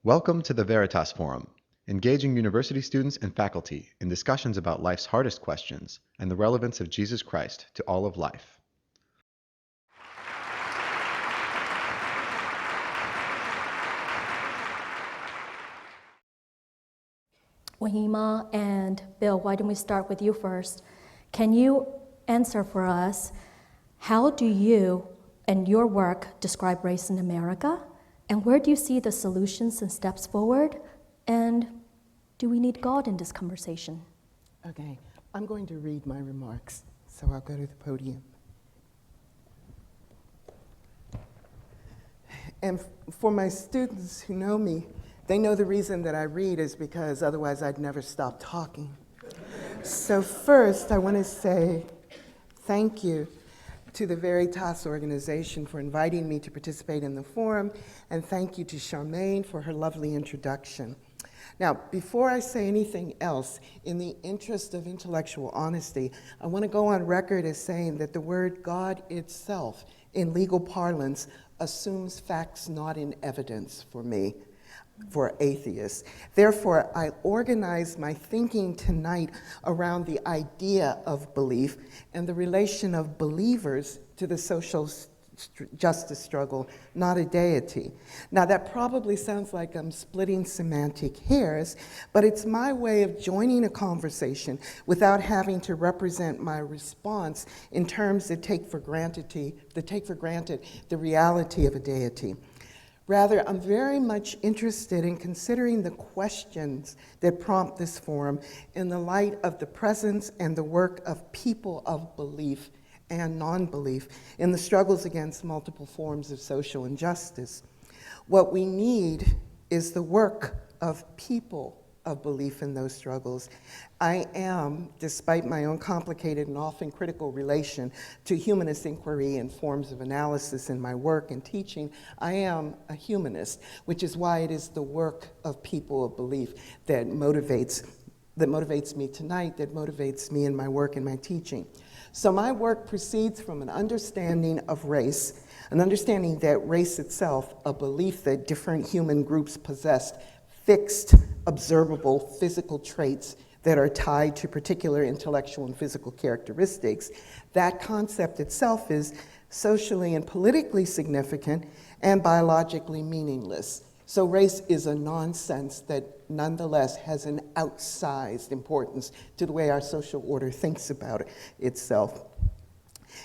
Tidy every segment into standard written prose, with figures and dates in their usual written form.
Welcome to the Veritas Forum, engaging university students and faculty in discussions about life's hardest questions and the relevance of Jesus Christ to all of life. Wahneema and Bill, why don't we start with you first? Can you answer for us, how do you and your work describe race in America? And where do you see the solutions and steps forward? And do we need God in this conversation? Okay, I'm going to read my remarks, so I'll go to the podium. And for my students who know me, they know the reason that I read is because otherwise I'd never stop talking. So first, I want to say thank you to the Veritas organization for inviting me to participate in the forum, and thank you to Charmaine for her lovely introduction. Now, before I say anything else, in the interest of intellectual honesty, I want to go on record as saying that the word God itself, in legal parlance, assumes facts not in evidence for me, for atheists. Therefore, I organize my thinking tonight around the idea of belief and the relation of believers to the social justice struggle, not a deity. Now, that probably sounds like I'm splitting semantic hairs, but it's my way of joining a conversation without having to represent my response in terms that take for granted the reality of a deity. Rather, I'm very much interested in considering the questions that prompt this forum in the light of the presence and the work of people of belief and non-belief in the struggles against multiple forms of social injustice. What we need is the work of people of belief in those struggles. I am, despite my own complicated and often critical relation to humanist inquiry and forms of analysis in my work and teaching, I am a humanist, which is why it is the work of people of belief that motivates me tonight, that motivates me in my work and my teaching. So my work proceeds from an understanding of race, an understanding that race itself, a belief that different human groups possessed fixed, observable physical traits that are tied to particular intellectual and physical characteristics. That concept itself is socially and politically significant and biologically meaningless. So race is a nonsense that nonetheless has an outsized importance to the way our social order thinks about itself.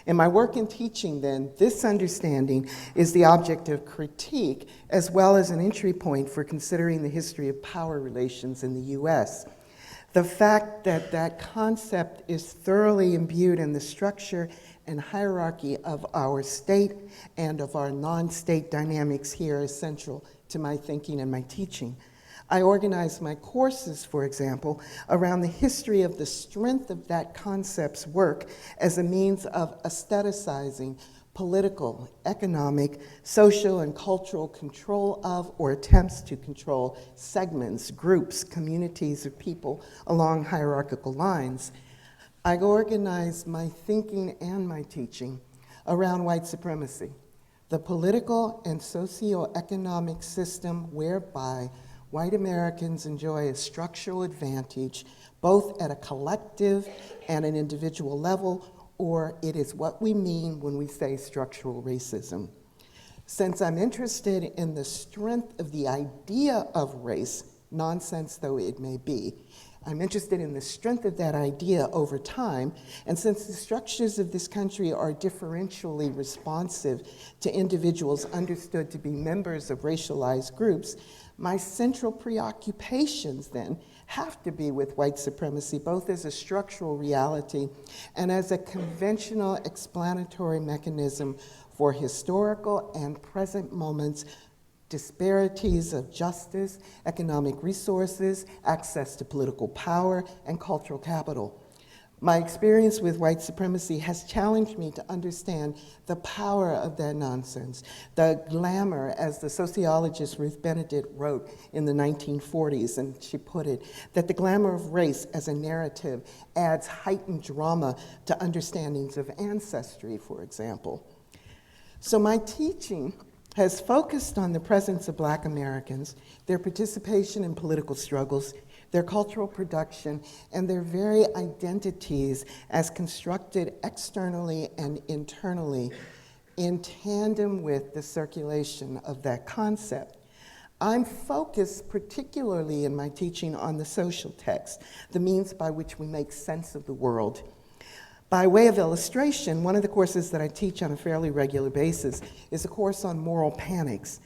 In my work and teaching, then, this understanding is the object of critique as well as an entry point for considering the history of power relations in the US. The fact that that concept is thoroughly imbued in the structure and hierarchy of our state and of our non-state dynamics here is central to my thinking and my teaching. I organize my courses, for example, around the history of the strength of that concept's work as a means of aestheticizing political, economic, social, and cultural control of or attempts to control segments, groups, communities of people along hierarchical lines. I organize my thinking and my teaching around white supremacy, the political and socioeconomic system whereby white Americans enjoy a structural advantage, both at a collective and an individual level, or it is what we mean when we say structural racism. Since I'm interested in the strength of the idea of race, nonsense though it may be, I'm interested in the strength of that idea over time, and since the structures of this country are differentially responsive to individuals understood to be members of racialized groups, my central preoccupations then have to be with white supremacy, both as a structural reality and as a conventional explanatory mechanism for historical and present moments, disparities of justice, economic resources, access to political power, and cultural capital. My experience with white supremacy has challenged me to understand the power of that nonsense, the glamour, as the sociologist Ruth Benedict wrote in the 1940s, and she put it, that the glamour of race as a narrative adds heightened drama to understandings of ancestry, for example. So my teaching has focused on the presence of Black Americans, their participation in political struggles, their cultural production, and their very identities as constructed externally and internally in tandem with the circulation of that concept. I'm focused particularly in my teaching on the social text, the means by which we make sense of the world. By way of illustration, one of the courses that I teach on a fairly regular basis is a course on moral panics.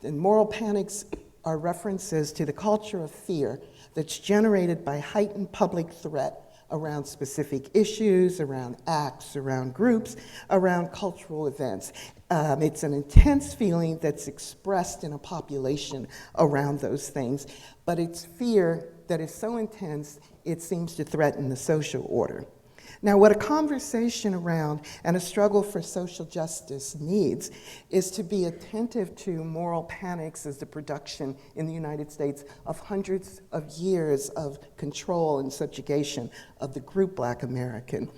And moral panics are references to the culture of fear that's generated by heightened public threat around specific issues, around acts, around groups, around cultural events. It's an intense feeling that's expressed in a population around those things, but it's fear that is so intense it seems to threaten the social order. Now, what a conversation around and a struggle for social justice needs is to be attentive to moral panics as the production in the United States of hundreds of years of control and subjugation of the group Black American.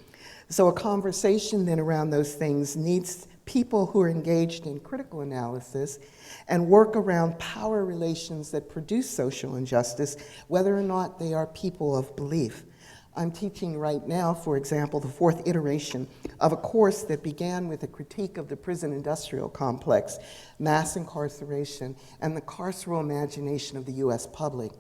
So a conversation then around those things needs people who are engaged in critical analysis and work around power relations that produce social injustice, whether or not they are people of belief. I'm teaching right now, for example, the fourth iteration of a course that began with a critique of the prison industrial complex, mass incarceration, and the carceral imagination of the US public.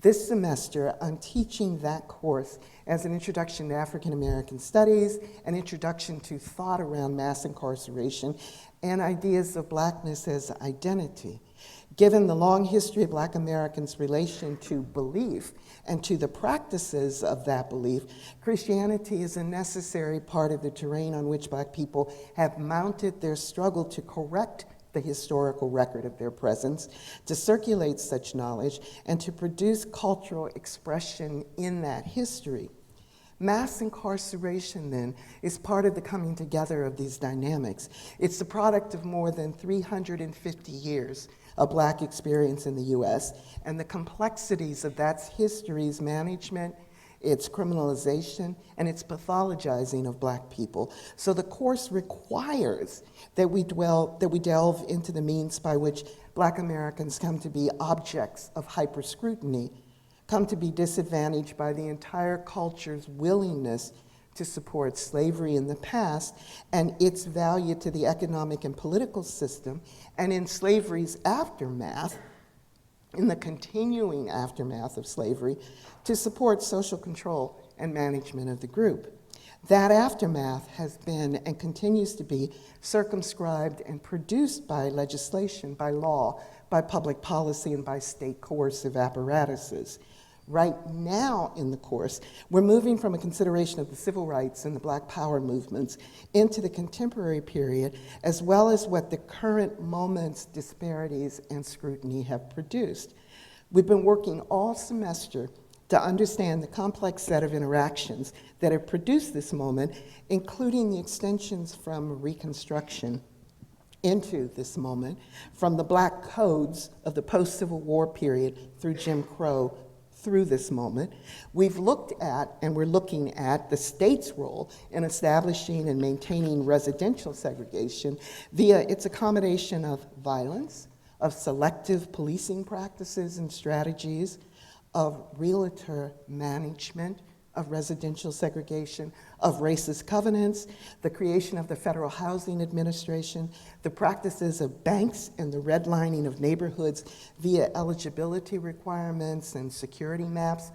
This semester, I'm teaching that course as an introduction to African American studies, an introduction to thought around mass incarceration, and ideas of Blackness as identity. Given the long history of Black Americans' relation to belief and to the practices of that belief, Christianity is a necessary part of the terrain on which Black people have mounted their struggle to correct the historical record of their presence, to circulate such knowledge, and to produce cultural expression in that history. Mass incarceration, then, is part of the coming together of these dynamics. It's the product of more than 350 years of Black experience in the US, and the complexities of that history's management, its criminalization, and its pathologizing of Black people. So the course requires that we delve into the means by which Black Americans come to be objects of hyper-scrutiny, come to be disadvantaged by the entire culture's willingness to support slavery in the past and its value to the economic and political system, and in slavery's aftermath, in the continuing aftermath of slavery, to support social control and management of the group. That aftermath has been and continues to be circumscribed and produced by legislation, by law, by public policy, and by state coercive apparatuses. Right now in the course, we're moving from a consideration of the civil rights and the Black Power movements into the contemporary period, as well as what the current moment's disparities and scrutiny have produced. We've been working all semester to understand the complex set of interactions that have produced this moment, including the extensions from Reconstruction into this moment, from the Black codes of the post-Civil War period through Jim Crow through this moment. We've looked at, and we're looking at, the state's role in establishing and maintaining residential segregation via its accommodation of violence, of selective policing practices and strategies, of realtor management of residential segregation, of racist covenants, the creation of the Federal Housing Administration, the practices of banks and the redlining of neighborhoods via eligibility requirements and security maps,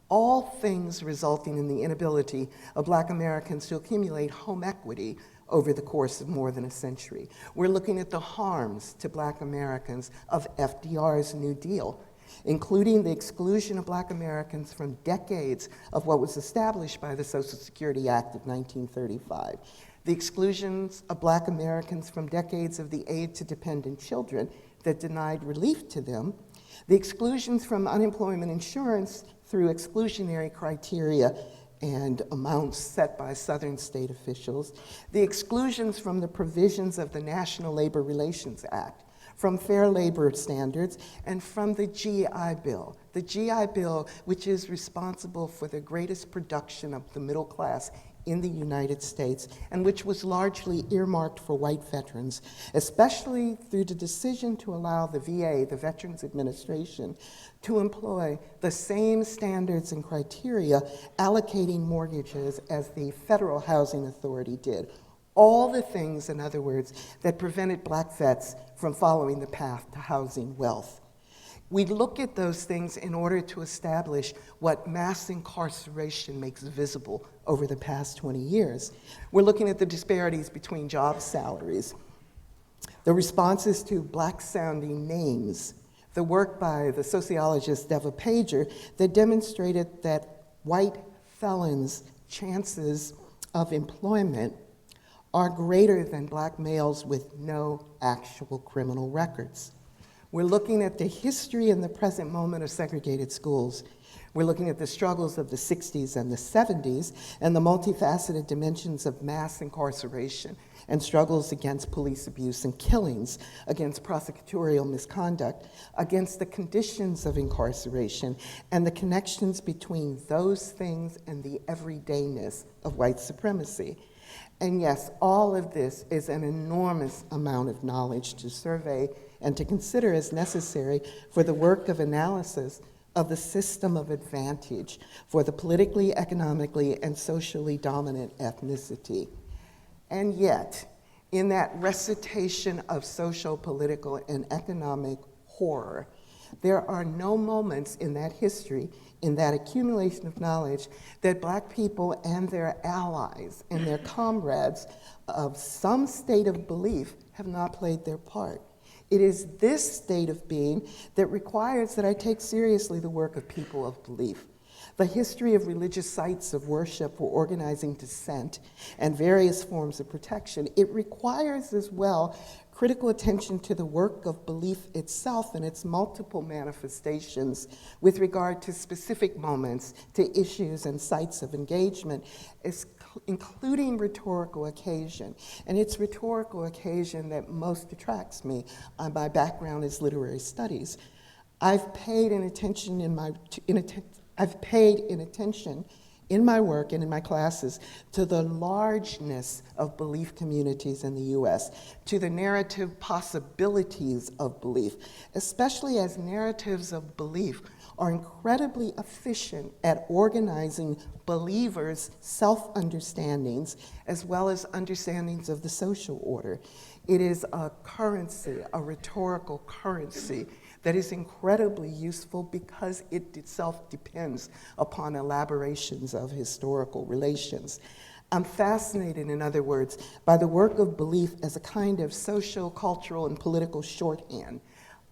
all things resulting in the inability of Black Americans to accumulate home equity over the course of more than a century. We're looking at the harms to Black Americans of FDR's New Deal, including the exclusion of Black Americans from decades of what was established by the Social Security Act of 1935, the exclusions of Black Americans from decades of the aid to dependent children that denied relief to them, the exclusions from unemployment insurance through exclusionary criteria and amounts set by Southern state officials, the exclusions from the provisions of the National Labor Relations Act, from fair labor standards, and from the GI Bill. The GI Bill, which is responsible for the greatest production of the middle class in the United States, and which was largely earmarked for white veterans, especially through the decision to allow the VA, the Veterans Administration, to employ the same standards and criteria allocating mortgages as the Federal Housing Authority did. All the things, in other words, that prevented black vets from following the path to housing wealth. We look at those things in order to establish what mass incarceration makes visible over the past 20 years. We're looking at the disparities between job salaries, the responses to black-sounding names, the work by the sociologist Deva Pager that demonstrated that white felons' chances of employment are greater than black males with no actual criminal records. We're looking at the history and the present moment of segregated schools. We're looking at the struggles of the 60s and the 70s and the multifaceted dimensions of mass incarceration and struggles against police abuse and killings, against prosecutorial misconduct, against the conditions of incarceration and the connections between those things and the everydayness of white supremacy. And yes, all of this is an enormous amount of knowledge to survey and to consider as necessary for the work of analysis of the system of advantage for the politically, economically, and socially dominant ethnicity. And yet, in that recitation of social, political, and economic horror, there are no moments in that history, in that accumulation of knowledge, that black people and their allies and their comrades of some state of belief have not played their part. It is this state of being that requires that I take seriously the work of people of belief. The history of religious sites of worship for organizing dissent and various forms of protection, it requires as well critical attention to the work of belief itself and its multiple manifestations with regard to specific moments, to issues and sites of engagement, including rhetorical occasion. And it's rhetorical occasion that most attracts me. My background is literary studies. I've paid attention in my work and in my classes to the largeness of belief communities in the US, to the narrative possibilities of belief, especially as narratives of belief are incredibly efficient at organizing believers' self-understandings as well as understandings of the social order. It is a currency, a rhetorical currency, that is incredibly useful because it itself depends upon elaborations of historical relations. I'm fascinated, in other words, by the work of belief as a kind of social, cultural, and political shorthand,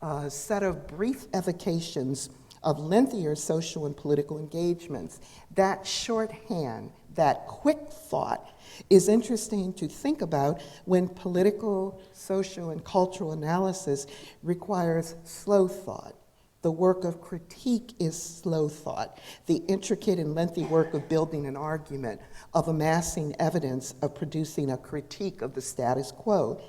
a set of brief evocations of lengthier social and political engagements. That shorthand, that quick thought, is interesting to think about when political, social, and cultural analysis requires slow thought. The work of critique is slow thought. The intricate and lengthy work of building an argument, of amassing evidence, of producing a critique of the status quo.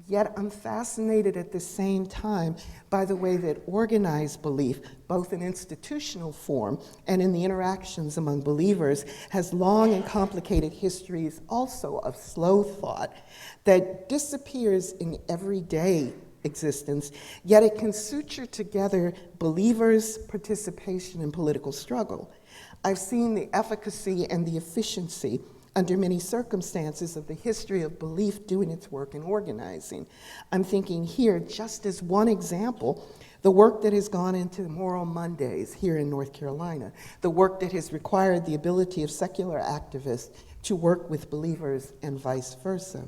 Yet I'm fascinated at the same time by the way that organized belief, both in institutional form and in the interactions among believers, has long and complicated histories also of slow thought that disappears in everyday existence, yet it can suture together believers' participation in political struggle. I've seen the efficacy and the efficiency under many circumstances of the history of belief doing its work in organizing. I'm thinking here, just as one example, the work that has gone into Moral Mondays here in North Carolina, the work that has required the ability of secular activists to work with believers and vice versa.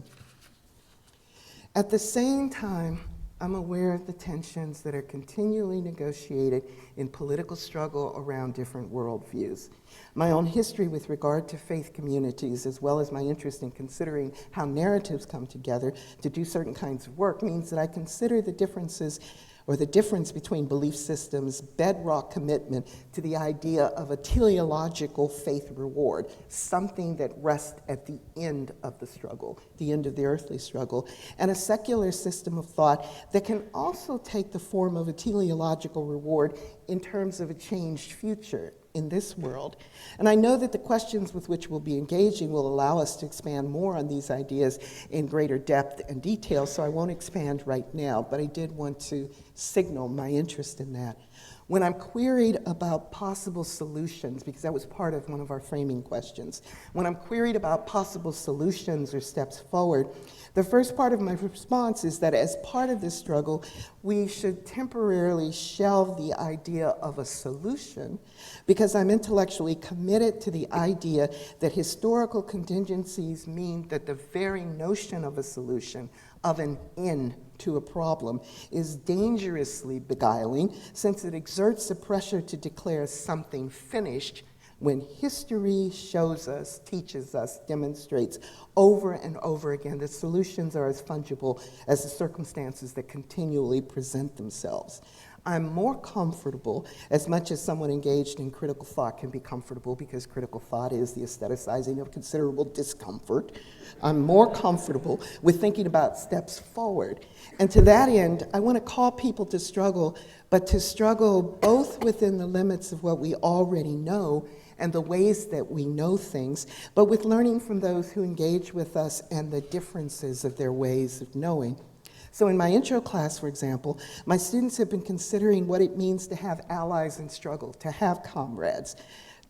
At the same time, I'm aware of the tensions that are continually negotiated in political struggle around different worldviews. My own history with regard to faith communities, as well as my interest in considering how narratives come together to do certain kinds of work, means that I consider the differences or the difference between belief systems' bedrock commitment to the idea of a teleological faith reward, something that rests at the end of the struggle, the end of the earthly struggle, and a secular system of thought that can also take the form of a teleological reward in terms of a changed future, in this world. And I know that the questions with which we'll be engaging will allow us to expand more on these ideas in greater depth and detail, so I won't expand right now, but I did want to signal my interest in that. When I'm queried about possible solutions, because that was part of one of our framing questions, when I'm queried about possible solutions or steps forward, the first part of my response is that as part of this struggle, we should temporarily shelve the idea of a solution, because I'm intellectually committed to the idea that historical contingencies mean that the very notion of a solution, of an end to a problem, is dangerously beguiling, since it exerts the pressure to declare something finished when history shows us, teaches us, demonstrates over and over again that solutions are as fungible as the circumstances that continually present themselves. I'm more comfortable, as much as someone engaged in critical thought can be comfortable, because critical thought is the aestheticizing of considerable discomfort. I'm more comfortable with thinking about steps forward. And to that end, I want to call people to struggle, but to struggle both within the limits of what we already know and the ways that we know things, but with learning from those who engage with us and the differences of their ways of knowing. So in my intro class, for example, my students have been considering what it means to have allies in struggle, to have comrades,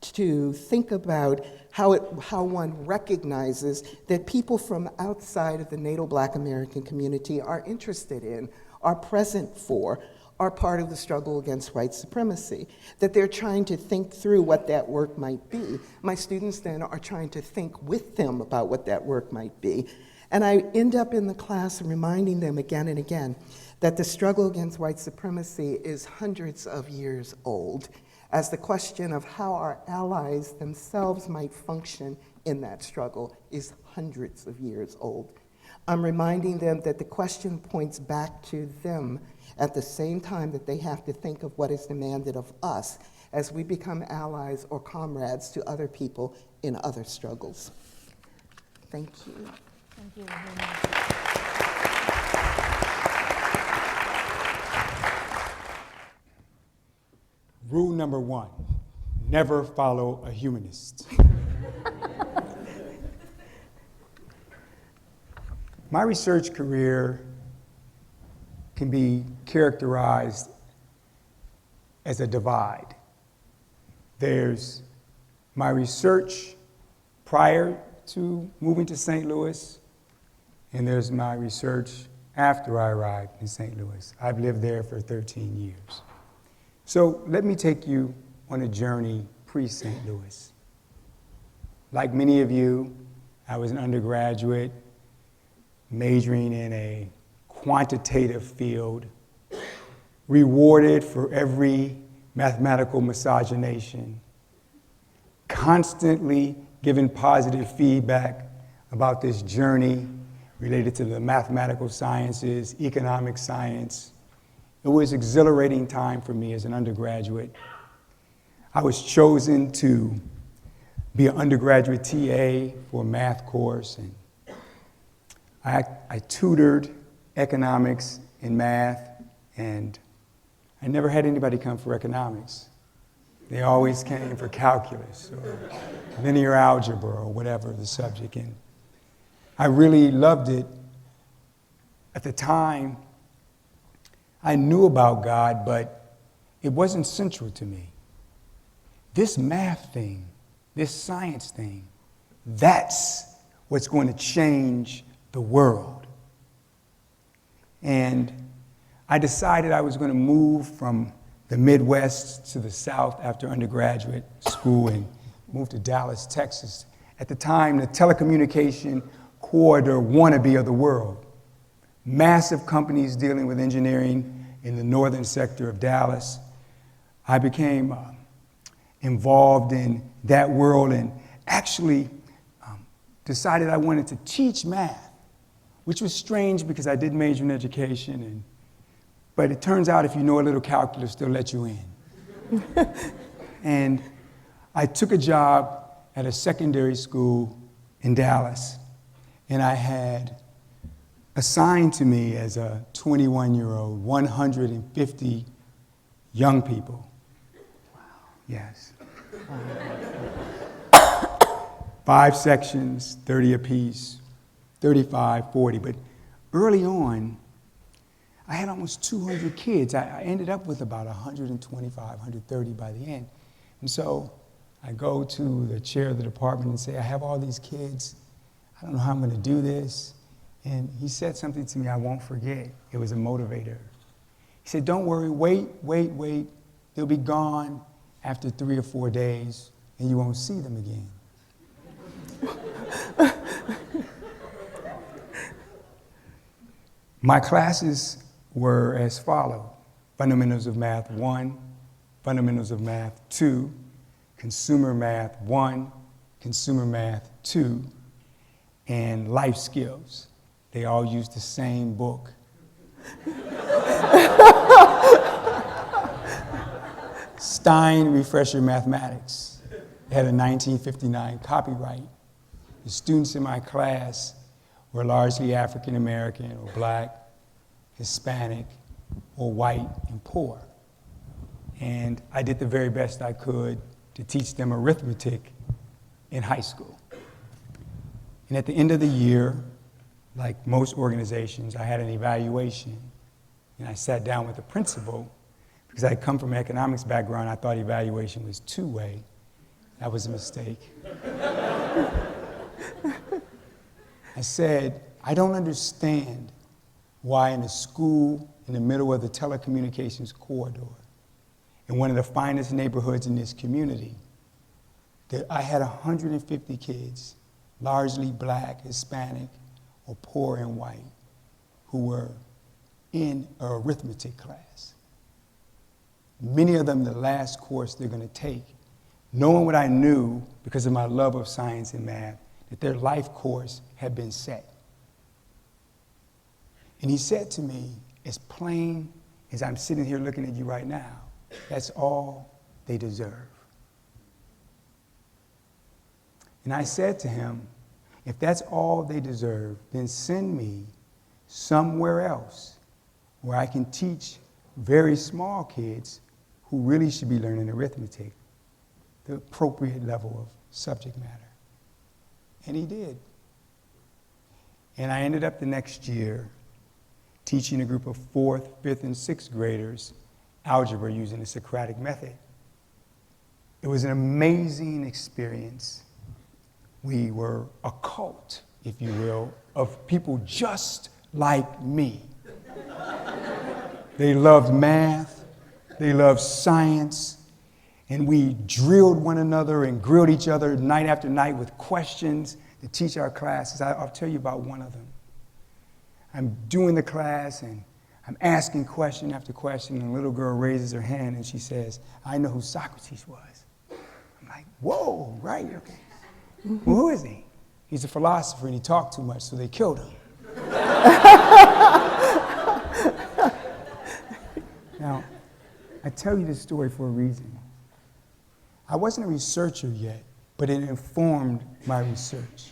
to think about how one recognizes that people from outside of the NATO Black American community are interested in, are present for, are part of the struggle against white supremacy, that they're trying to think through what that work might be. My students then are trying to think with them about what that work might be. And I end up in the class reminding them again and again that the struggle against white supremacy is hundreds of years old, as the question of how our allies themselves might function in that struggle is hundreds of years old. I'm reminding them that the question points back to them at the same time that they have to think of what is demanded of us as we become allies or comrades to other people in other struggles. Thank you. Thank you very much. Rule number 1, never follow a humanist. My research career can be characterized as a divide. There's my research prior to moving to St. Louis, and there's my research after I arrived in St. Louis. I've lived there for 13 years. So let me take you on a journey pre-St. Louis. Like many of you, I was an undergraduate majoring in a quantitative field, rewarded for every mathematical miscegenation, constantly given positive feedback about this journey related to the mathematical sciences, economic science. It was an exhilarating time for me as an undergraduate. I was chosen to be an undergraduate TA for a math course, and I tutored economics and math, and I never had anybody come for economics. They always came for calculus or linear algebra or whatever the subject. And I really loved it. At the time, I knew about God, but it wasn't central to me. This math thing, this science thing, that's what's going to change the world. And I decided I was going to move from the Midwest to the South after undergraduate school and move to Dallas, Texas. At the time, the telecommunication corridor wannabe of the world. Massive companies dealing with engineering in the northern sector of Dallas. I became involved in that world and actually decided I wanted to teach math, which was strange because I did major in education, but it turns out if you know a little calculus, they'll let you in. And I took a job at a secondary school in Dallas, and I had assigned to me as a 21-year-old 150 young people. Wow. Yes. 5 sections, 30 apiece, 35, 40. But early on, I had almost 200 kids. I ended up with about 125, 130 by the end. And so I go to the chair of the department and say, I have all these kids. I don't know how I'm going to do this. And he said something to me I won't forget. It was a motivator. He said, don't worry, wait. They'll be gone after 3 or 4 days, and you won't see them again. My classes were as follows: Fundamentals of Math 1, Fundamentals of Math 2, Consumer Math 1, Consumer Math 2, and Life Skills. They all use the same book. Stein Refresher Mathematics. It had a 1959 copyright. The students in my class were largely African American or black, Hispanic, or white and poor. And I did the very best I could to teach them arithmetic in high school. And at the end of the year, like most organizations, I had an evaluation. And I sat down with the principal. Because I come from an economics background, I thought evaluation was two-way. That was a mistake. I said, I don't understand why in a school in the middle of the telecommunications corridor, in one of the finest neighborhoods in this community, that I had 150 kids, largely black, Hispanic, or poor and white, who were in an arithmetic class. Many of them the last course they're going to take, knowing what I knew because of my love of science and math, that their life course had been set. And he said to me, as plain as I'm sitting here looking at you right now, that's all they deserve. And I said to him, if that's all they deserve, then send me somewhere else where I can teach very small kids who really should be learning arithmetic, the appropriate level of subject matter. And he did. And I ended up the next year teaching a group of 4th, 5th, and 6th graders algebra using the Socratic method. It was an amazing experience. We were a cult, if you will, of people just like me. They loved math, they loved science, and we drilled one another and grilled each other night after night with questions to teach our classes. I'll tell you about one of them. I'm doing the class and I'm asking question after question, and a little girl raises her hand and she says, I know who Socrates was. I'm like, whoa, right, okay. Well, who is he? He's a philosopher and he talked too much, so they killed him. Now, I tell you this story for a reason. I wasn't a researcher yet, but it informed my research.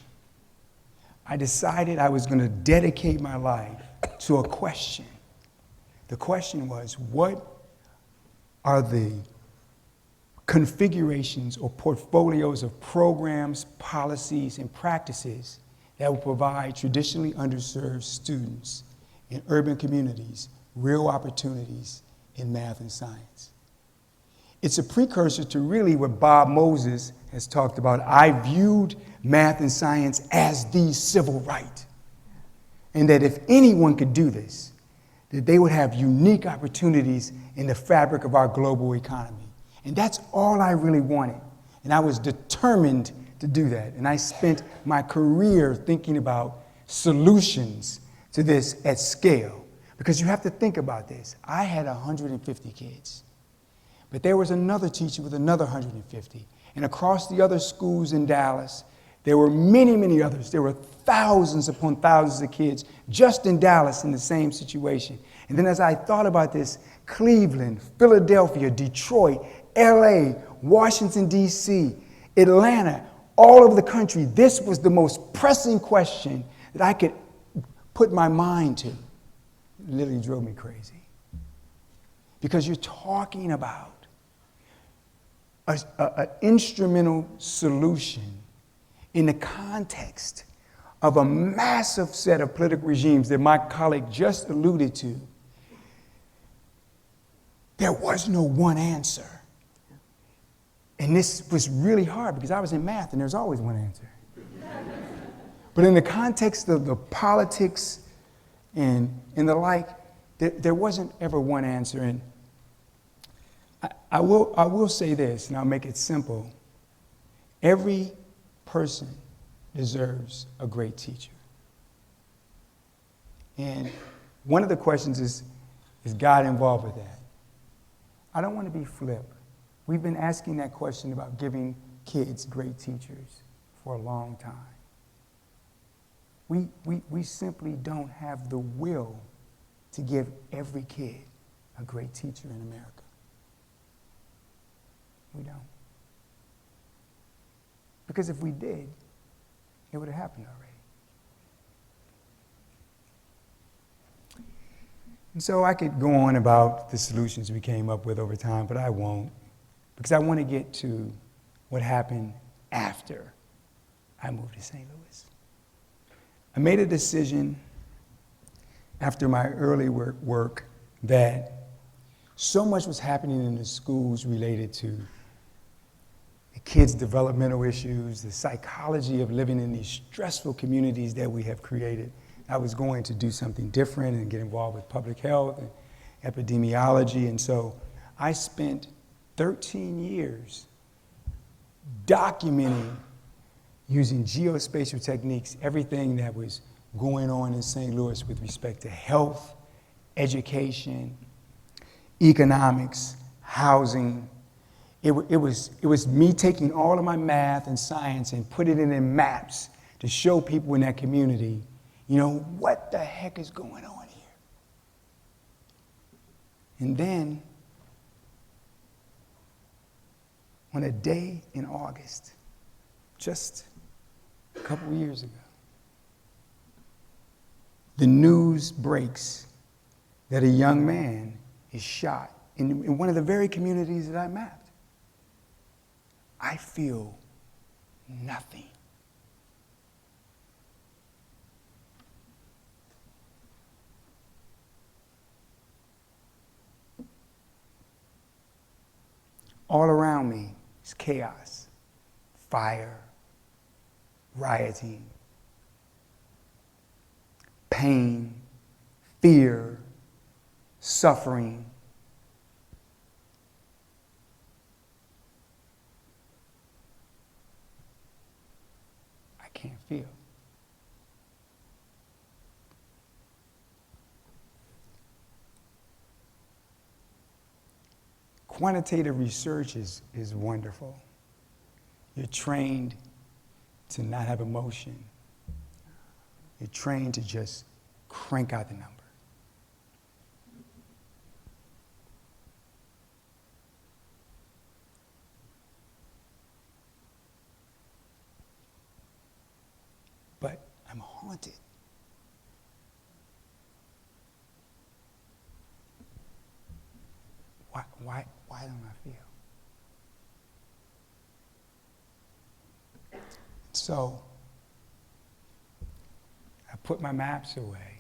I decided I was going to dedicate my life to a question. The question was, what are the configurations or portfolios of programs, policies, and practices that will provide traditionally underserved students in urban communities real opportunities in math and science? It's a precursor to really what Bob Moses has talked about. I viewed math and science as the civil right, and that if anyone could do this, that they would have unique opportunities in the fabric of our global economy. And that's all I really wanted. And I was determined to do that. And I spent my career thinking about solutions to this at scale. Because you have to think about this. I had 150 kids. But there was another teacher with another 150. And across the other schools in Dallas, there were many, many others. There were thousands upon thousands of kids just in Dallas in the same situation. And then as I thought about this, Cleveland, Philadelphia, Detroit, LA, Washington, D.C., Atlanta, all over the country, this was the most pressing question that I could put my mind to. It literally drove me crazy. Because you're talking about an instrumental solution in the context of a massive set of political regimes that my colleague just alluded to, there was no one answer. And this was really hard because I was in math and there's always one answer. But in the context of the politics and the like, there wasn't ever one answer. And I will say this, and I'll make it simple. Every person deserves a great teacher. And one of the questions is God involved with that? I don't want to be flip. We've been asking that question about giving kids great teachers for a long time. We simply don't have the will to give every kid a great teacher in America. We don't. Because if we did, it would have happened already. And so I could go on about the solutions we came up with over time, but I won't, because I want to get to what happened after I moved to St. Louis. I made a decision after my early work that so much was happening in the schools related to the kids' developmental issues, the psychology of living in these stressful communities that we have created. I was going to do something different and get involved with public health and epidemiology. And so I spent 13 years documenting, using geospatial techniques, everything that was going on in St. Louis with respect to health, education, economics, housing. It was me taking all of my math and science and putting it in maps to show people in that community, you know, what the heck is going on here? And then, on a day in August, just a couple of years ago, the news breaks that a young man is shot in one of the very communities that I mapped. I feel nothing. All around me is chaos, fire, rioting, pain, fear, suffering. I can't feel. Quantitative research is wonderful. You're trained to not have emotion. You're trained to just crank out the number. But I'm haunted. Why don't I feel? So I put my maps away,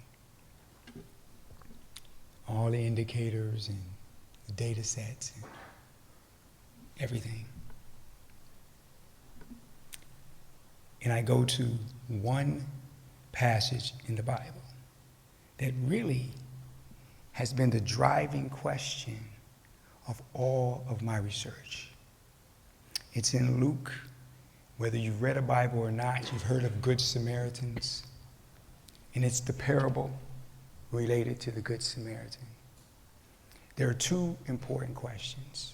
all the indicators and the data sets and everything. And I go to one passage in the Bible that really has been the driving question of all of my research. It's in Luke. Whether you've read a Bible or not, you've heard of Good Samaritans. And it's the parable related to the Good Samaritan. There are two important questions.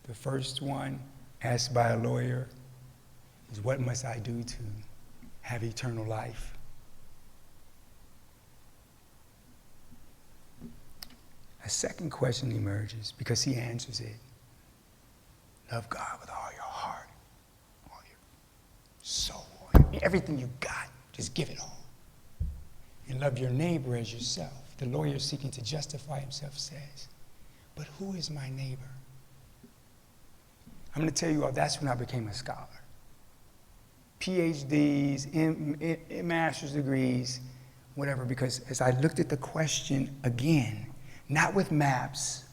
The first one, asked by a lawyer, is what must I do to have eternal life? A second question emerges because he answers it. Love God with all your heart, all your soul, everything you got, just give it all. And love your neighbor as yourself. The lawyer seeking to justify himself says, but who is my neighbor? I'm going to tell you all, that's when I became a scholar. PhDs, master's degrees, whatever, because as I looked at the question again, not with maps,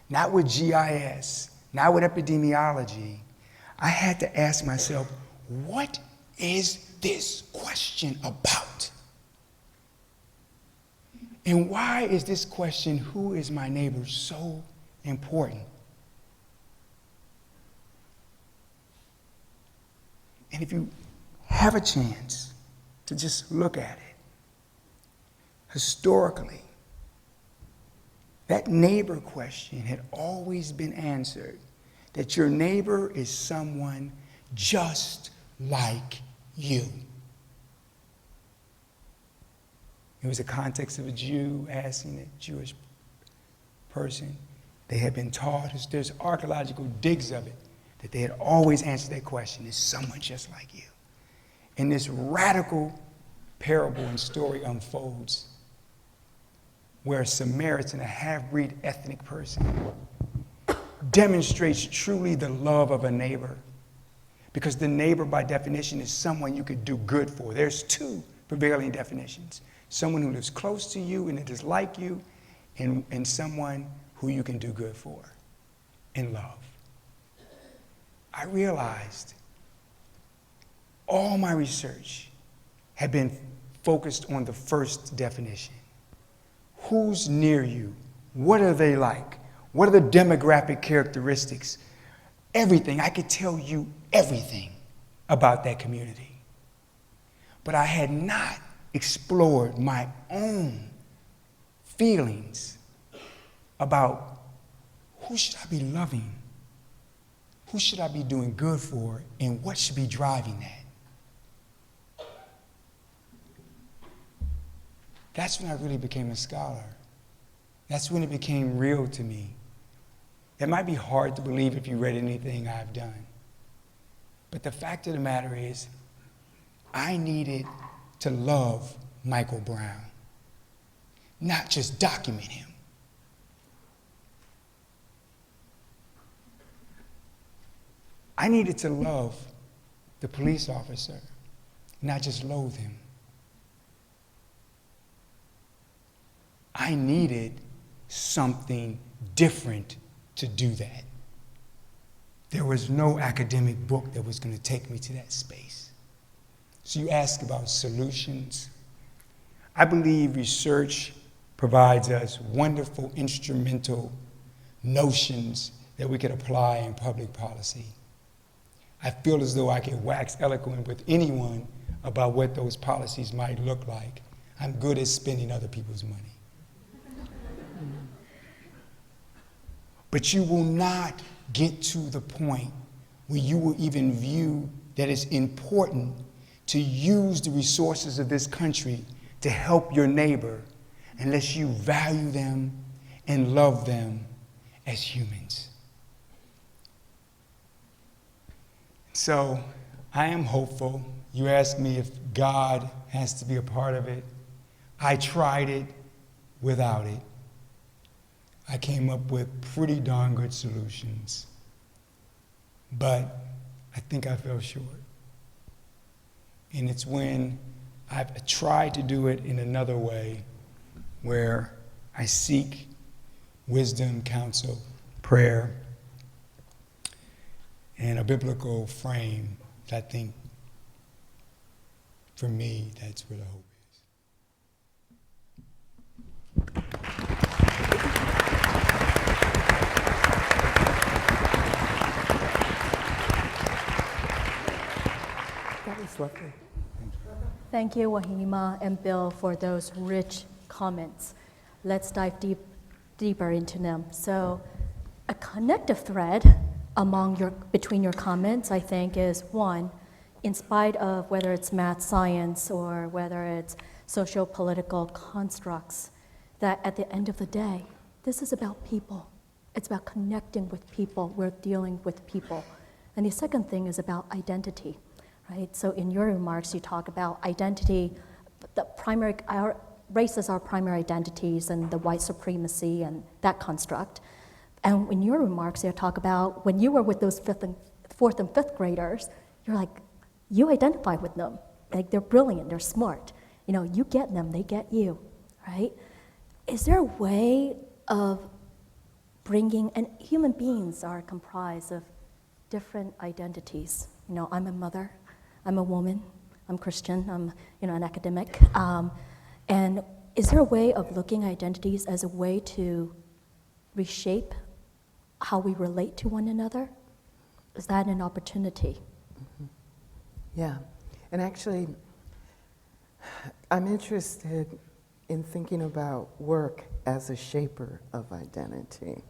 not with GIS, not with epidemiology, I had to ask myself, what is this question about? And why is this question, who is my neighbor, so important? And if you have a chance to just look at it, historically, that neighbor question had always been answered, that your neighbor is someone just like you. It was the context of a Jew asking a Jewish person. They had been taught, there's archaeological digs of it, that they had always answered that question, is someone just like you? And this radical parable and story unfolds where a Samaritan, a half-breed ethnic person, demonstrates truly the love of a neighbor. Because the neighbor, by definition, is someone you could do good for. There's two prevailing definitions. Someone who lives close to you and is like you, and someone who you can do good for and love. I realized all my research had been focused on the first definition. Who's near you? What are they like? What are the demographic characteristics? Everything. I could tell you everything about that community. But I had not explored my own feelings about who should I be loving? Who should I be doing good for? And what should be driving that? That's when I really became a scholar. That's when it became real to me. It might be hard to believe if you read anything I've done. But the fact of the matter is, I needed to love Michael Brown, not just document him. I needed to love the police officer, not just loathe him. I needed something different to do that. There was no academic book that was going to take me to that space. So you ask about solutions. I believe research provides us wonderful instrumental notions that we could apply in public policy. I feel as though I could wax eloquent with anyone about what those policies might look like. I'm good at spending other people's money. But you will not get to the point where you will even view that it's important to use the resources of this country to help your neighbor unless you value them and love them as humans. So I am hopeful. You asked me if God has to be a part of it. I tried it without it. I came up with pretty darn good solutions, but I think I fell short. And it's when I've tried to do it in another way, where I seek wisdom, counsel, prayer, and a biblical frame, that I think, for me, that's where the hope is. Lovely. Thank you, Wahneema and Bill, for those rich comments. Let's dive deeper into them. So, a connective thread between your comments, I think, is one, in spite of whether it's math, science, or whether it's socio-political constructs, that at the end of the day, this is about people. It's about connecting with people. We're dealing with people. And the second thing is about identity. Right? So in your remarks, you talk about identity, our races are primary identities and the white supremacy and that construct. And in your remarks, you talk about when you were with those fourth and fifth graders, you're like, you identify with them. Like, they're brilliant, they're smart. You know, you get them, they get you, right? Is there a way of bringing, and human beings are comprised of different identities. You know, I'm a mother, I'm a woman, I'm Christian, I'm, you know, an academic. And is there a way of looking at identities as a way to reshape how we relate to one another? Is that an opportunity? Mm-hmm. Yeah, and actually, I'm interested in thinking about work as a shaper of identity.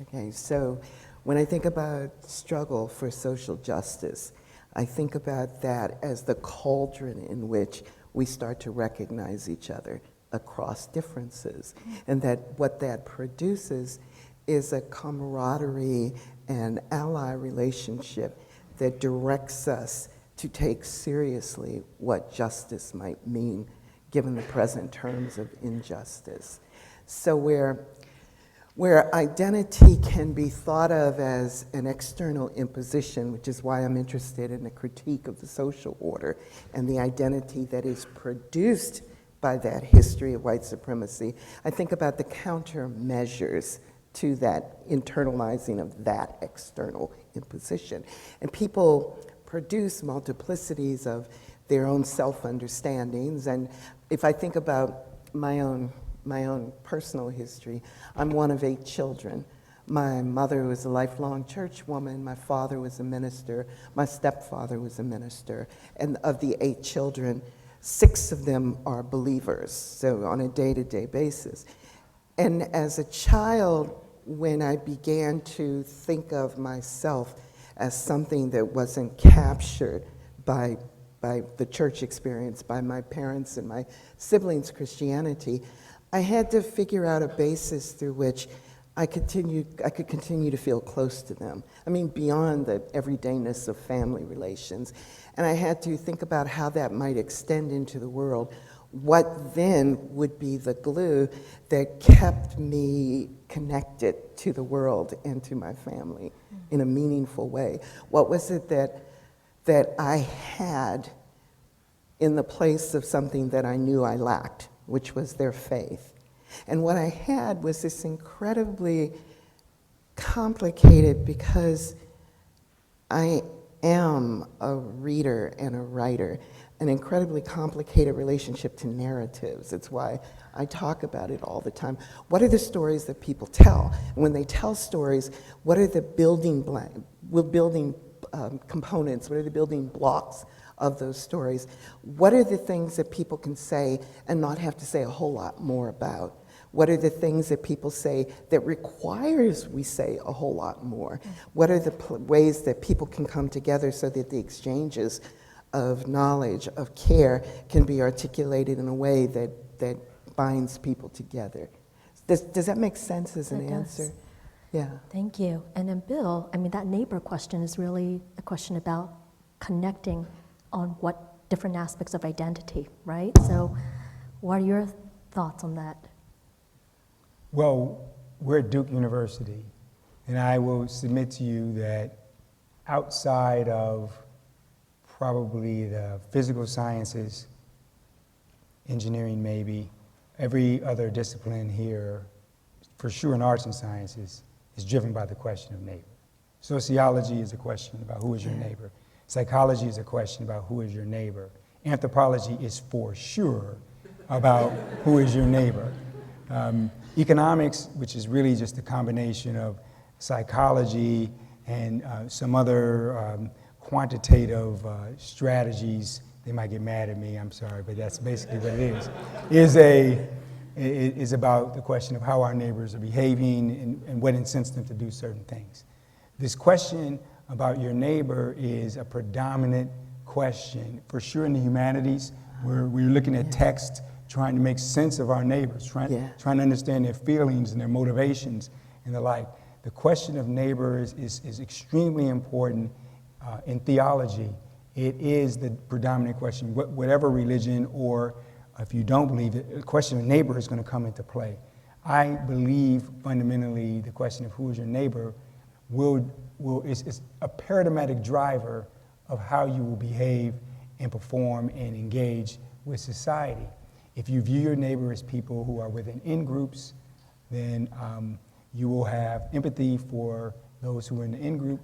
Okay, so when I think about struggle for social justice, I think about that as the cauldron in which we start to recognize each other across differences, and that what that produces is a camaraderie and ally relationship that directs us to take seriously what justice might mean given the present terms of injustice. So where identity can be thought of as an external imposition, which is why I'm interested in a critique of the social order and the identity that is produced by that history of white supremacy, I think about the countermeasures to that internalizing of that external imposition. And people produce multiplicities of their own self-understandings, and if I think about my own personal history, I'm one of 8 children. My mother was a lifelong church woman, my father was a minister, my stepfather was a minister, and of the 8 children, 6 of them are believers, so on a day-to-day basis. And as a child, when I began to think of myself as something that wasn't captured by the church experience, by my parents and my siblings' Christianity, I had to figure out a basis through which I could continue to feel close to them. I mean, beyond the everydayness of family relations. And I had to think about how that might extend into the world. What then would be the glue that kept me connected to the world and to my family in a meaningful way? What was it that I had in the place of something that I knew I lacked, which was their faith? And what I had was this incredibly complicated, because I am a reader and a writer, an incredibly complicated relationship to narratives. It's why I talk about it all the time. What are the stories that people tell? And when they tell stories, what are the building components? What are the building blocks of those stories? What are the things that people can say and not have to say a whole lot more about? What are the things that people say that requires we say a whole lot more? What are the ways that people can come together so that the exchanges of knowledge, of care, can be articulated in a way that binds people together? Does that make sense as an answer? Yeah. Thank you. And then Bill, I mean, that neighbor question is really a question about connecting on what different aspects of identity, right? So what are your thoughts on that? Well, we're at Duke University, and I will submit to you that outside of probably the physical sciences, engineering maybe, every other discipline here, for sure in arts and sciences, is driven by the question of neighbor. Sociology is a question about who is your neighbor. Psychology is a question about who is your neighbor. Anthropology is for sure about who is your neighbor. Economics, which is really just a combination of psychology and some other quantitative strategies. They might get mad at me, I'm sorry, but that's basically what it is about the question of how our neighbors are behaving and what incents them to do certain things. This question about your neighbor is a predominant question, for sure in the humanities, where we're looking at text, trying to make sense of our neighbors, trying to understand their feelings and their motivations and the like. The question of neighbors is extremely important in theology. It is the predominant question. Whatever religion, or if you don't believe it, the question of neighbor is going to come into play. I believe fundamentally the question of who is your neighbor is a paradigmatic driver of how you will behave and perform and engage with society. If you view your neighbor as people who are within in-groups, then you will have empathy for those who are in the in-group.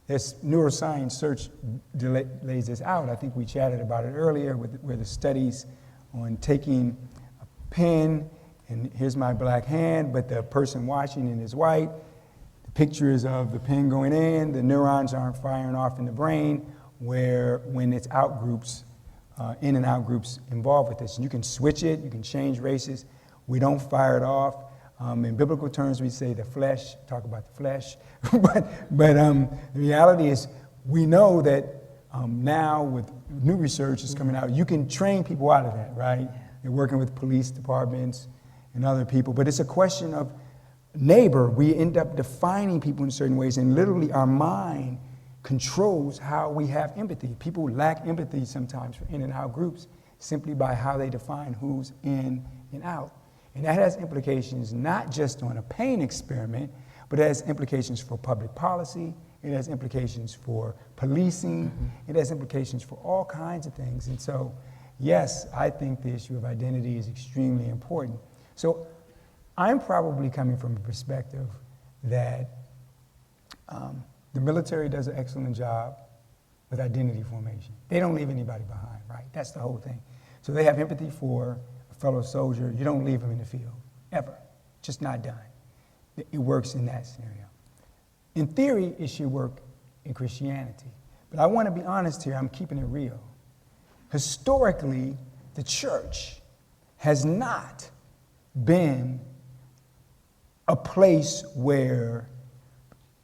This neuroscience search lays this out. I think we chatted about it earlier where the studies on taking a pen, and here's my black hand, but the person watching it is white. The pictures of the pen going in, the neurons aren't firing off in the brain, where when it's out groups, in and out groups involved with this. And you can switch it, you can change races. We don't fire it off. In biblical terms, we say the flesh, talk about the flesh. but the reality is we know that now with new research that's coming out, you can train people out of that, right? They're working with police departments and other people. But it's a question of neighbor. We end up defining people in certain ways, and literally our mind controls how we have empathy. People lack empathy sometimes for in and out groups simply by how they define who's in and out. And that has implications not just on a pain experiment, but it has implications for public policy, it has implications for policing, it has implications for all kinds of things. And so, yes, I think the issue of identity is extremely important. So I'm probably coming from a perspective that the military does an excellent job with identity formation. They don't leave anybody behind, right? That's the whole thing. So they have empathy for a fellow soldier. You don't leave them in the field, ever. Just not done. It works in that scenario. In theory, it should work in Christianity. But I want to be honest here, I'm keeping it real. Historically, the church has not been a place where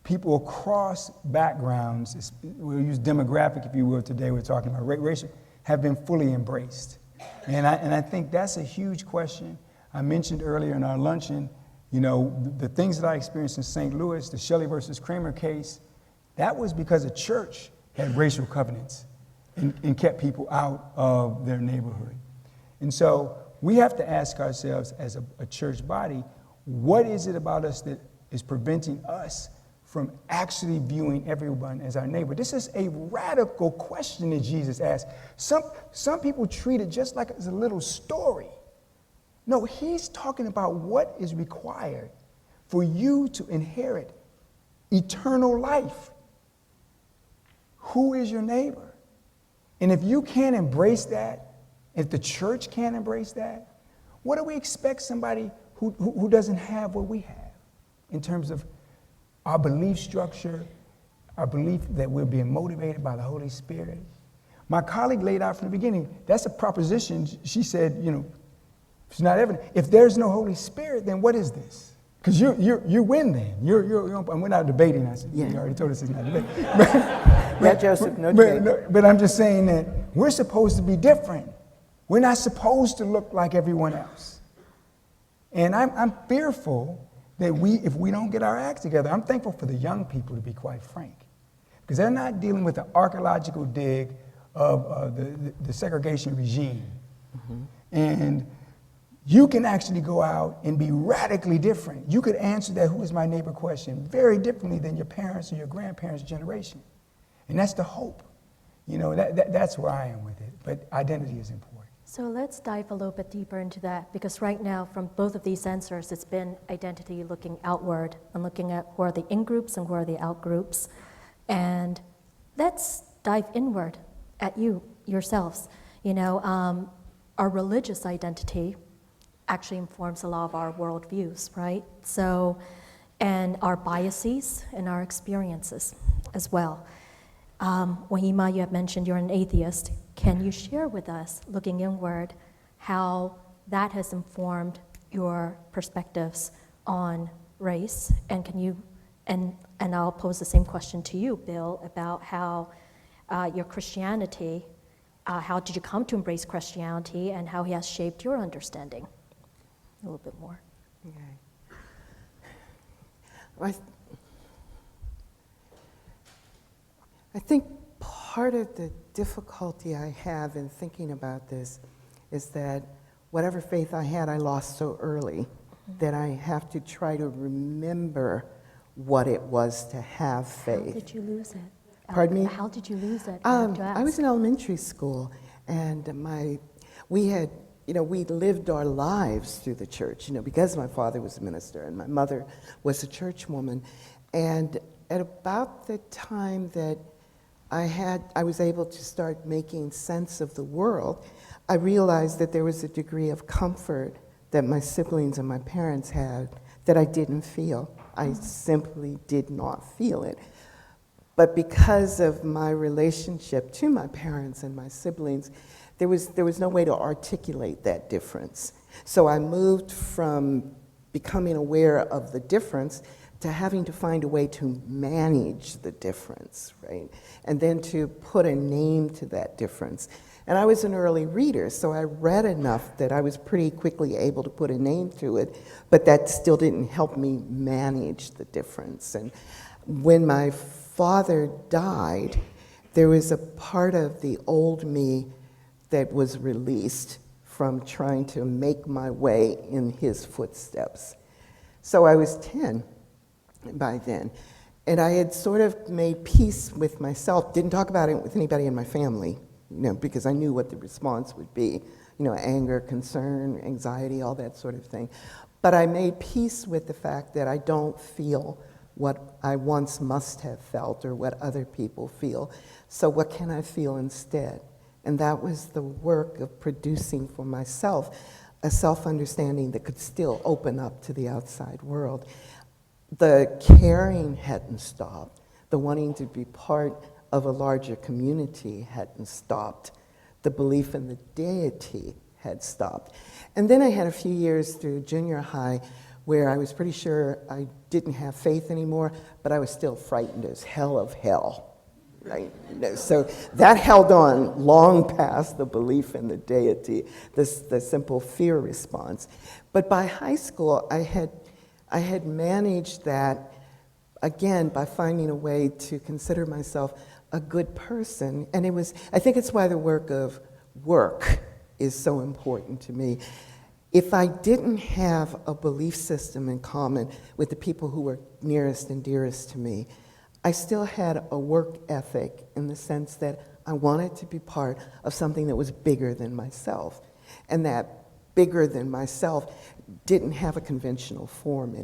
people across backgrounds, we'll use demographic if you will today, we're talking about racial, have been fully embraced. And I think that's a huge question. I mentioned earlier in our luncheon, you know, the things that I experienced in St. Louis, the Shelley versus Kramer case, that was because the church had racial covenants and kept people out of their neighborhood. And so we have to ask ourselves as a church body, what is it about us that is preventing us from actually viewing everyone as our neighbor? This is a radical question that Jesus asked. Some people treat it just like it's a little story. No, he's talking about what is required for you to inherit eternal life. Who is your neighbor? And if you can't embrace that, if the church can't embrace that, what do we expect somebody who doesn't have what we have in terms of our belief structure, our belief that we're being motivated by the Holy Spirit? My colleague laid out from the beginning, that's a proposition. She said, you know, it's not evident. If there's no Holy Spirit, then what is this? Because you win then. And we're not debating. I said, you already told us it's not debating. Yeah, Joseph, no debate. But I'm just saying that we're supposed to be different. We're not supposed to look like everyone else. And I'm fearful that if we don't get our act together, I'm thankful for the young people, to be quite frank, because they're not dealing with the archaeological dig of the segregation regime. And you can actually go out and be radically different. You could answer that who is my neighbor question very differently than your parents or your grandparents' generation. And that's the hope. You know, that's where I am with it. But identity is important. So let's dive a little bit deeper into that, because right now from both of these answers, it's been identity looking outward and looking at who are the in-groups and who are the out-groups. And let's dive inward at yourselves. You know, our religious identity actually informs a lot of our worldviews, right? So, and our biases and our experiences as well. Wahneema, you have mentioned you're an atheist. Can you share with us, looking inward, how that has informed your perspectives on race? And can you, and I'll pose the same question to you, Bill, about how your Christianity, how did you come to embrace Christianity, and how he has shaped your understanding? A little bit more. Okay. Well, I think part of the difficulty I have in thinking about this is that whatever faith I had, I lost so early. that I have to try to remember what it was to have How faith. did you lose it? Pardon me? How did you lose it? I have to I was ask. in elementary school, and we lived our lives through the church, because my father was a minister and my mother was a church woman. And at about the time that I was able to start making sense of the world, I realized that there was a degree of comfort that my siblings and my parents had that I didn't feel. I simply did not feel it. But because of my relationship to my parents and my siblings, there was no way to articulate that difference. So I moved from becoming aware of the difference to having to find a way to manage the difference, right? And then to put a name to that difference. And I was an early reader, so I read enough that I was pretty quickly able to put a name to it, but that still didn't help me manage the difference. And when my father died, there was a part of the old me that was released from trying to make my way in his footsteps. So I was 10 by then, and I had sort of made peace with myself, didn't talk about it with anybody in my family, because I knew what the response would be, anger, concern, anxiety, all that sort of thing. But I made peace with the fact that I don't feel what I once must have felt or what other people feel. So what can I feel instead? And that was the work of producing for myself a self-understanding that could still open up to the outside world. The caring hadn't stopped. The wanting to be part of a larger community hadn't stopped. The belief in the deity had stopped. And then I had a few years through junior high where I was pretty sure I didn't have faith anymore, but I was still frightened as hell of hell, right? So that held on long past the belief in the deity, the simple fear response. But by high school, I had managed that, again, by finding a way to consider myself a good person. And I think it's why the work is so important to me. If I didn't have a belief system in common with the people who were nearest and dearest to me, I still had a work ethic in the sense that I wanted to be part of something that was bigger than myself. And that bigger than myself didn't have a conventional form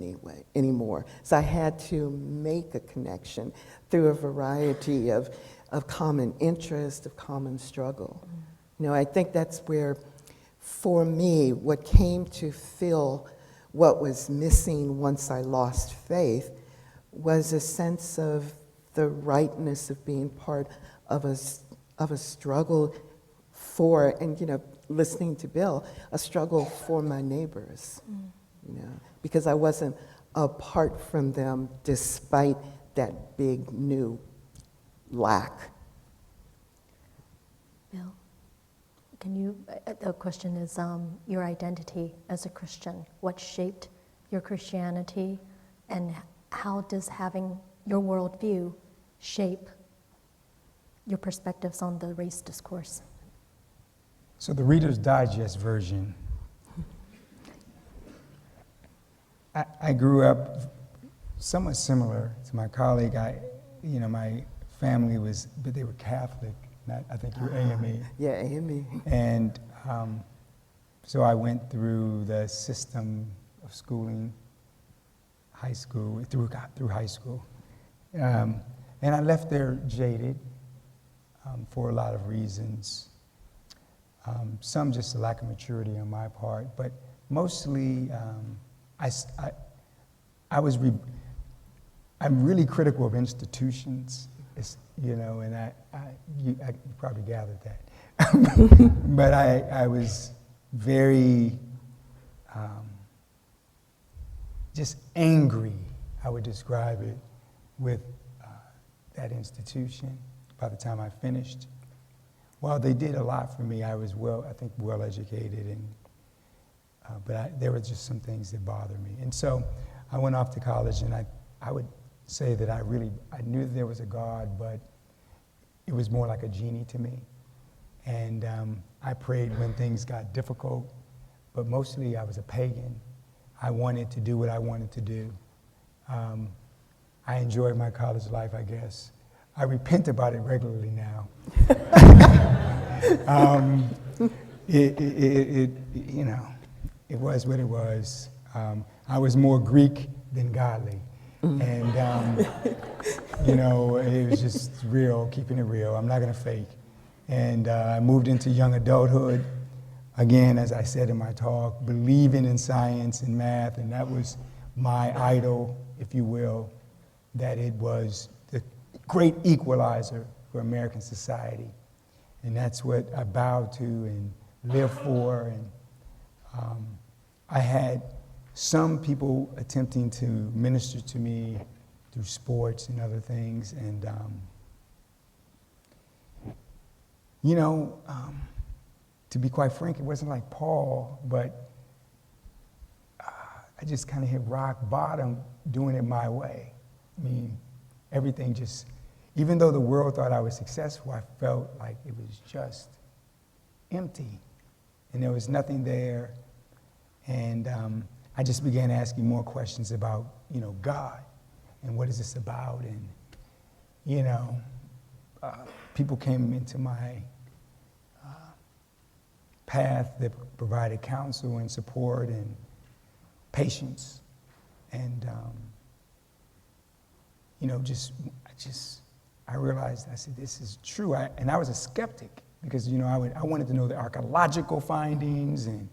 anymore. So I had to make a connection through a variety of common interest, of common struggle. I think that's where, for me, what came to fill what was missing once I lost faith was a sense of the rightness of being part of a struggle for, and listening to Bill, a struggle for my neighbors, because I wasn't apart from them despite that big new lack. Bill, the question is your identity as a Christian. What shaped your Christianity, and how does having your worldview shape your perspectives on the race discourse? So the Reader's Digest version. I grew up somewhat similar to my colleague. My family but they were Catholic. I think you're AME. Yeah, AME. And so I went through the system of schooling, high school, through high school. And I left there jaded for a lot of reasons. Some just a lack of maturity on my part, but mostly I'm really critical of institutions, and you probably gathered that. But I was very just angry, I would describe it, with that institution by the time I finished. While they did a lot for me, I was well educated, and but there were just some things that bothered me. And so I went off to college, and I would say that I knew that there was a God, but it was more like a genie to me. And I prayed when things got difficult, but mostly I was a pagan. I wanted to do what I wanted to do. I enjoyed my college life, I guess. I repent about it regularly now. It was what it was. I was more Greek than godly. And, it was just real, keeping it real. I'm not going to fake. And I moved into young adulthood, again, as I said in my talk, believing in science and math, and that was my idol, if you will, that it was the great equalizer for American society. And that's what I bowed to and lived for. And I had some people attempting to minister to me through sports and other things. And, to be quite frank, it wasn't like Paul, but I just kind of hit rock bottom doing it my way. I mean, everything just, even though the world thought I was successful, I felt like it was just empty. And there was nothing there. And I just began asking more questions about, God and what is this about? And, people came into my path that provided counsel and support and patience. And, I realized, I said, this is true. And I was a skeptic because, I wanted to know the archaeological findings and,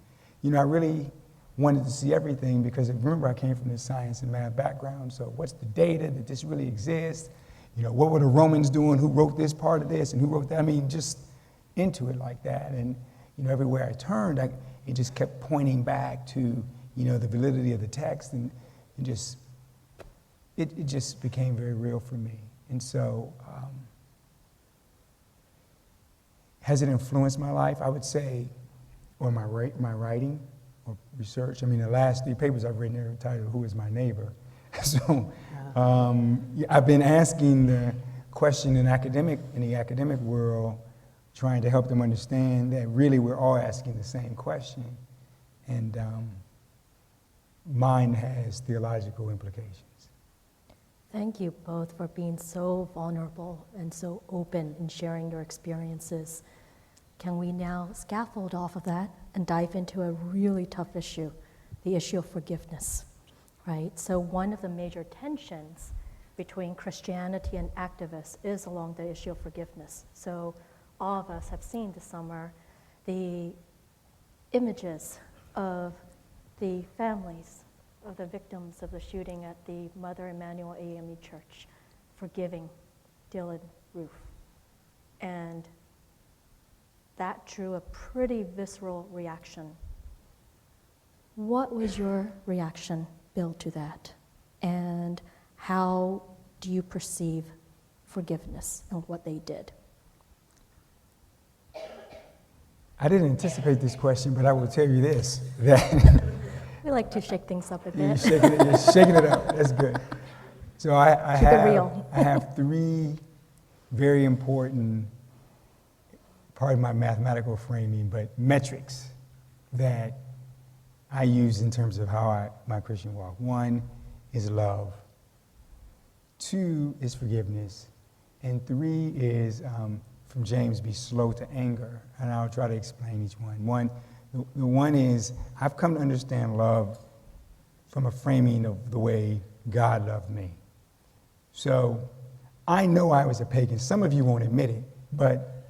I really wanted to see everything because remember I came from this science and math background, so what's the data that this really exists? What were the Romans doing? Who wrote this part of this and who wrote that? I mean, just into it like that. And, everywhere I turned, it just kept pointing back to, the validity of the text and just, it just became very real for me. And so, has it influenced my life? I would say, or my writing or research. I mean, the last 3 papers I've written are titled, Who is My Neighbor? So I've been asking the question in the academic world, trying to help them understand that really we're all asking the same question. And mine has theological implications. Thank you both for being so vulnerable and so open in sharing your experiences. Can we now scaffold off of that and dive into a really tough issue, the issue of forgiveness, right? So one of the major tensions between Christianity and activists is along the issue of forgiveness. So all of us have seen this summer the images of the families of the victims of the shooting at the Mother Emanuel AME Church, forgiving Dylan Roof. And that drew a pretty visceral reaction. What was your reaction, Bill, to that? And how do you perceive forgiveness and what they did? I didn't anticipate this question, but I will tell you this, that We like to shake things up a bit. you're shaking it up. That's good. So I Keep it real. have 3 very important part of my mathematical framing, but metrics that I use in terms of how my Christian walk. 1 is love. 2 is forgiveness. And 3 is, from James, be slow to anger. And I'll try to explain each one. The one is, I've come to understand love from a framing of the way God loved me. So I know I was a pagan. Some of you won't admit it, but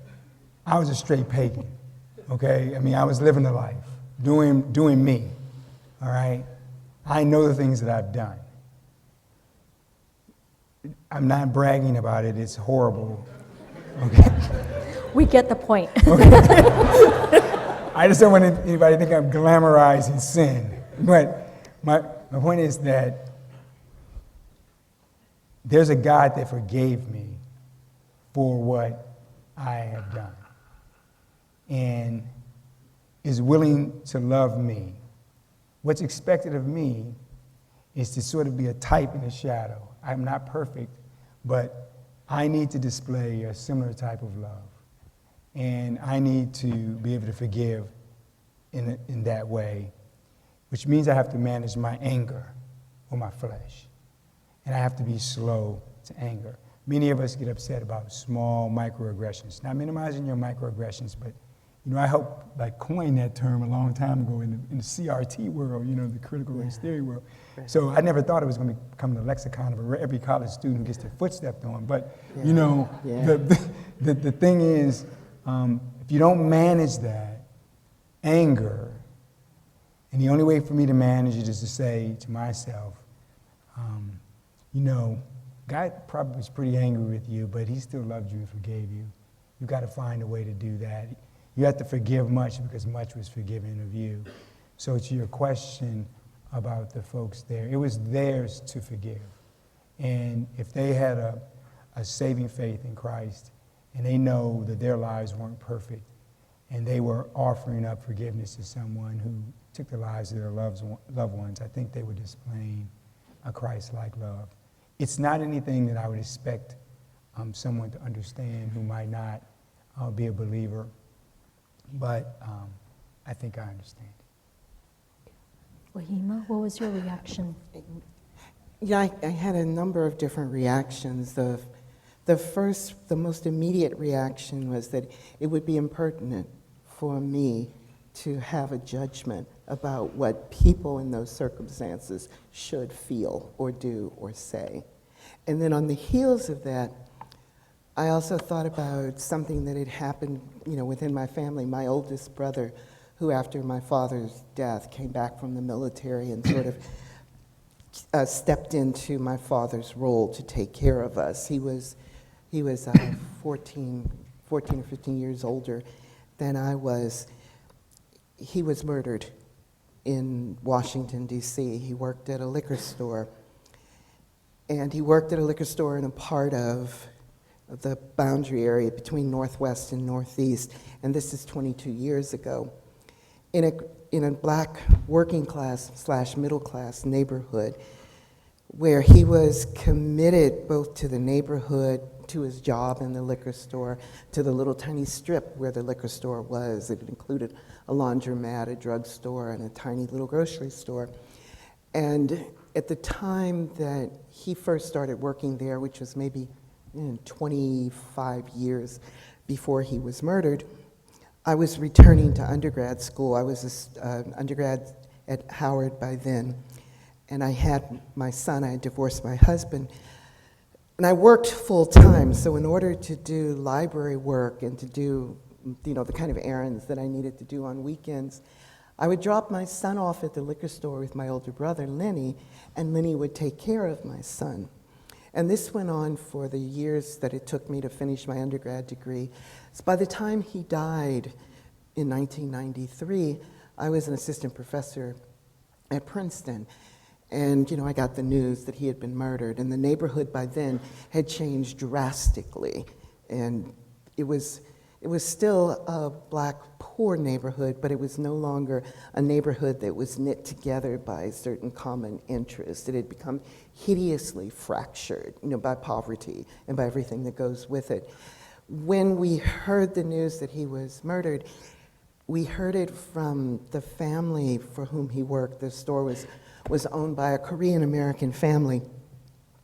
I was a straight pagan, okay? I mean, I was living the life, doing me, all right? I know the things that I've done. I'm not bragging about it, it's horrible, okay? We get the point. Okay. I just don't want anybody to think I'm glamorizing sin. But my point is that there's a God that forgave me for what I have done and is willing to love me. What's expected of me is to sort of be a type in a shadow. I'm not perfect, but I need to display a similar type of love. And I need to be able to forgive in that way. which means I have to manage my anger or my flesh. And I have to be slow to anger. Many of us get upset about small microaggressions. Not minimizing your microaggressions, but I helped coin that term a long time ago in the CRT world, the critical race theory world. Right. So I never thought it was going to become the lexicon of every college student who gets their foot stepped on. But the thing is, if you don't manage that anger, and the only way for me to manage it is to say to myself, God probably was pretty angry with you, but he still loved you and forgave you. You've got to find a way to do that. You have to forgive much because much was forgiven of you. So to your question about the folks there, it was theirs to forgive. And if they had a saving faith in Christ, and they know that their lives weren't perfect, and they were offering up forgiveness to someone who took the lives of their loved ones, I think they were displaying a Christ-like love. It's not anything that I would expect someone to understand who might not be a believer, but I think I understand. Wahneema, what was your reaction? Yeah, I had a number of different reactions. The most immediate reaction was that it would be impertinent for me to have a judgment about what people in those circumstances should feel or do or say. And then on the heels of that, I also thought about something that had happened, within my family. My oldest brother, who after my father's death came back from the military and sort of stepped into my father's role to take care of us. He was 14 or 15 years older than I was. He was murdered in Washington, D.C. He worked at a liquor store. And he worked at a liquor store in a part of the boundary area between Northwest and Northeast. And this is 22 years ago. In a black working class / middle class neighborhood where he was committed both to the neighborhood, to his job in the liquor store, to the little tiny strip where the liquor store was. It included a laundromat, a drugstore, and a tiny little grocery store. And at the time that he first started working there, which was maybe 25 years before he was murdered, I was returning to undergrad school. I was an undergrad at Howard by then, and I had my son. I had divorced my husband, and I worked full time. So in order to do library work and to do, the kind of errands that I needed to do on weekends, I would drop my son off at the liquor store with my older brother, Lenny, and Lenny would take care of my son. And this went on for the years that it took me to finish my undergrad degree. So by the time he died in 1993, I was an assistant professor at Princeton. And, I got the news that he had been murdered. And the neighborhood by then had changed drastically. And it was still a black, poor neighborhood, but it was no longer a neighborhood that was knit together by certain common interests. It had become hideously fractured, by poverty and by everything that goes with it. When we heard the news that he was murdered, we heard it from the family for whom he worked. The store was owned by a Korean-American family.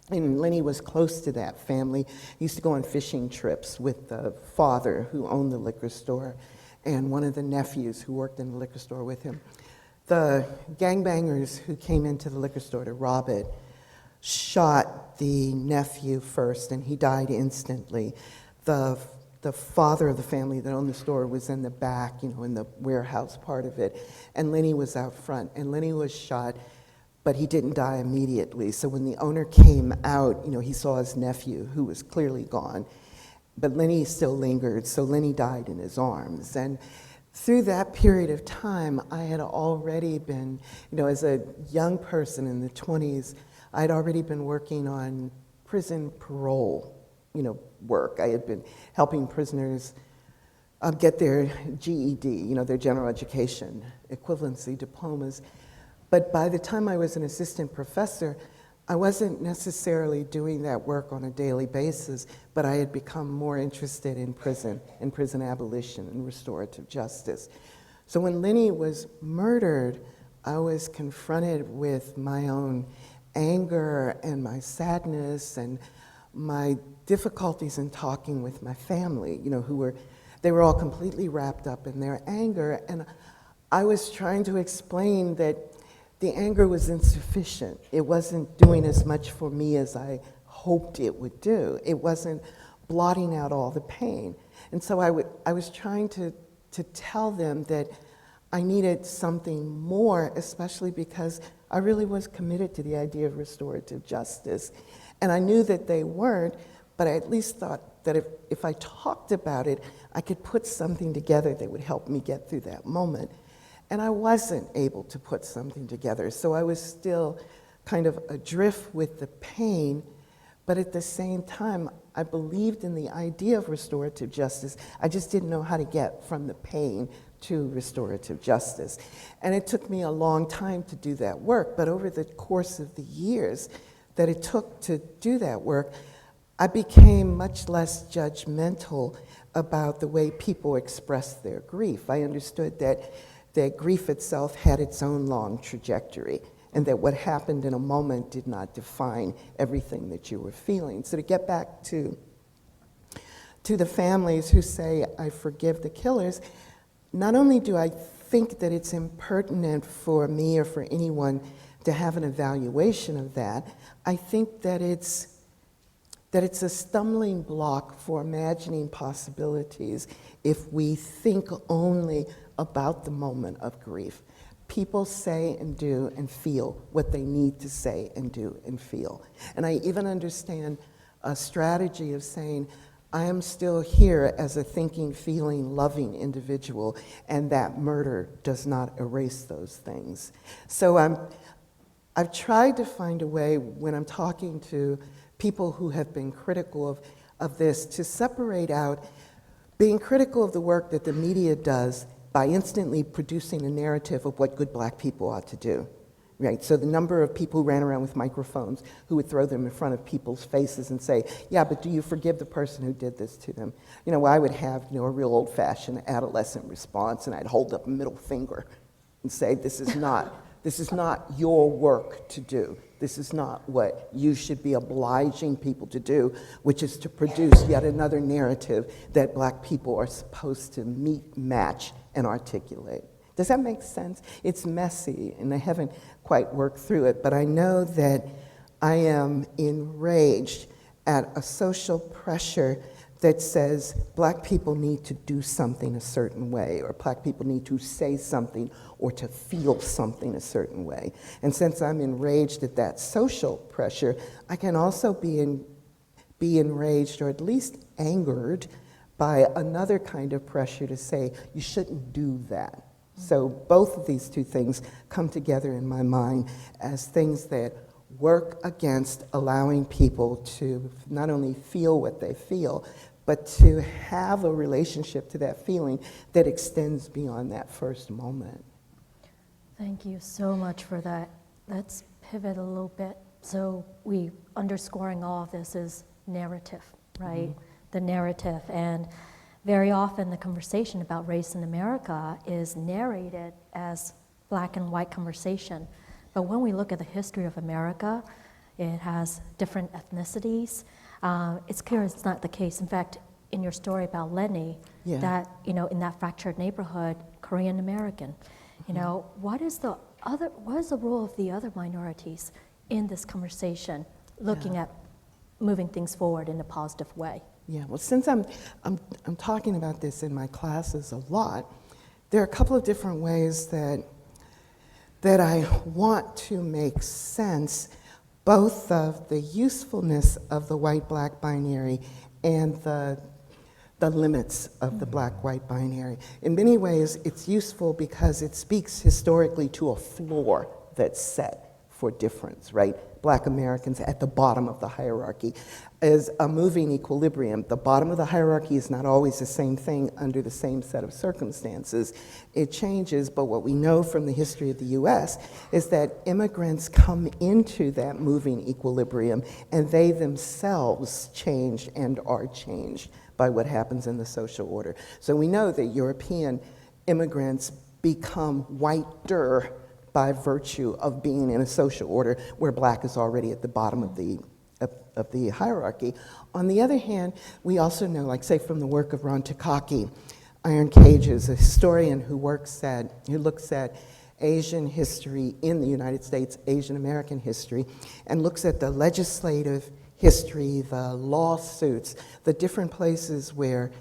And Lenny was close to that family. He used to go on fishing trips with the father who owned the liquor store and one of the nephews who worked in the liquor store with him. The gangbangers who came into the liquor store to rob it shot the nephew first, and he died instantly. The father of the family that owned the store was in the back, in the warehouse part of it, and Lenny was out front. And Lenny was shot, but he didn't die immediately. So when the owner came out, he saw his nephew, who was clearly gone. But Lenny still lingered, so Lenny died in his arms. And through that period of time, I had already been, as a young person in the 20s, I'd already been working on prison parole, work. I had been helping prisoners get their GED, their general education equivalency diplomas. But by the time I was an assistant professor, I wasn't necessarily doing that work on a daily basis, but I had become more interested in prison abolition and restorative justice. So when Lenny was murdered, I was confronted with my own anger and my sadness and my difficulties in talking with my family, they were all completely wrapped up in their anger. And I was trying to explain that the anger was insufficient. It wasn't doing as much for me as I hoped it would do. It wasn't blotting out all the pain. And so I was trying to tell them that I needed something more, especially because I really was committed to the idea of restorative justice. And I knew that they weren't, but I at least thought that if I talked about it, I could put something together that would help me get through that moment. And I wasn't able to put something together, so I was still kind of adrift with the pain, but at the same time, I believed in the idea of restorative justice. I just didn't know how to get from the pain to restorative justice. And it took me a long time to do that work, but over the course of the years that it took to do that work, I became much less judgmental about the way people expressed their grief. I understood that grief itself had its own long trajectory, and that what happened in a moment did not define everything that you were feeling. So to get back to the families who say, I forgive the killers, not only do I think that it's impertinent for me or for anyone to have an evaluation of that, I think that it's a stumbling block for imagining possibilities if we think only about the moment of grief. People say and do and feel what they need to say and do and feel. And I even understand a strategy of saying, I am still here as a thinking, feeling, loving individual, and that murder does not erase those things. So I've tried to find a way when I'm talking to people who have been critical of this to separate out being critical of the work that the media does by instantly producing a narrative of what good black people ought to do, right? So the number of people who ran around with microphones who would throw them in front of people's faces and say, yeah, but do you forgive the person who did this to them? I would have, a real old-fashioned adolescent response, and I'd hold up a middle finger and say, this is not your work to do. This is not what you should be obliging people to do, which is to produce yet another narrative that black people are supposed to meet, match, and articulate. Does that make sense? It's messy, and I haven't quite worked through it, but I know that I am enraged at a social pressure that says black people need to do something a certain way, or black people need to say something or to feel something a certain way. And since I'm enraged at that social pressure, I can also be enraged or at least angered by another kind of pressure to say, you shouldn't do that. So both of these two things come together in my mind as things that work against allowing people to not only feel what they feel, but to have a relationship to that feeling that extends beyond that first moment. Thank you so much for that. Let's pivot a little bit. So we underscoring all of this is narrative, right? Mm-hmm. The narrative. And very often the conversation about race in America is narrated as black and white conversation. But when we look at the history of America, it has different ethnicities. It's clear it's not the case. In fact, in your story about Lenny, that, in that fractured neighborhood, Korean American, what is the role of the other minorities in this conversation, looking at moving things forward in a positive way? Yeah, well, since I'm talking about this in my classes a lot, there are a couple of different ways that I want to make sense both of the usefulness of the white-black binary and the limits of the black-white binary. In many ways, it's useful because it speaks historically to a floor that's set for difference, right? Black Americans at the bottom of the hierarchy is a moving equilibrium. The bottom of the hierarchy is not always the same thing under the same set of circumstances. It changes, but what we know from the history of the US is that immigrants come into that moving equilibrium and they themselves change and are changed by what happens in the social order. So we know that European immigrants become whiter by virtue of being in a social order where black is already at the bottom of the hierarchy. On the other hand, we also know, like say from the work of Ron Takaki, Iron Cages, a historian who looks at Asian history in the United States, Asian American history, and looks at the legislative history, the lawsuits, the different places where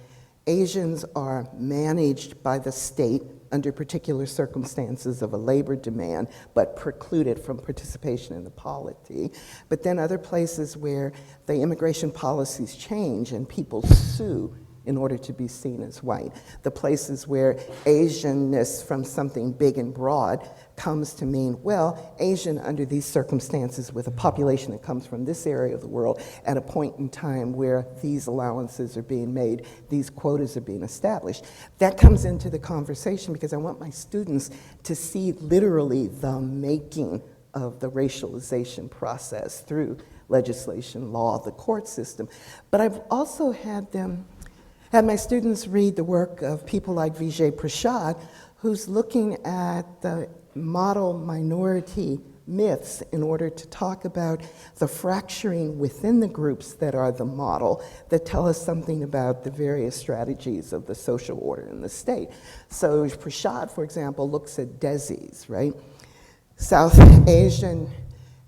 Asians are managed by the state under particular circumstances of a labor demand, but precluded from participation in the polity. But then other places where the immigration policies change and people sue in order to be seen as white. The places where Asianness from something big and broad comes to mean, well, Asian under these circumstances with a population that comes from this area of the world at a point in time where these allowances are being made, these quotas are being established. That comes into the conversation because I want my students to see literally the making of the racialization process through legislation, law, the court system. But I've also had my students read the work of people like Vijay Prashad, who's looking at the model minority myths in order to talk about the fracturing within the groups that are the model that tell us something about the various strategies of the social order in the state. So Prashad, for example, looks at DESIs, right? South Asian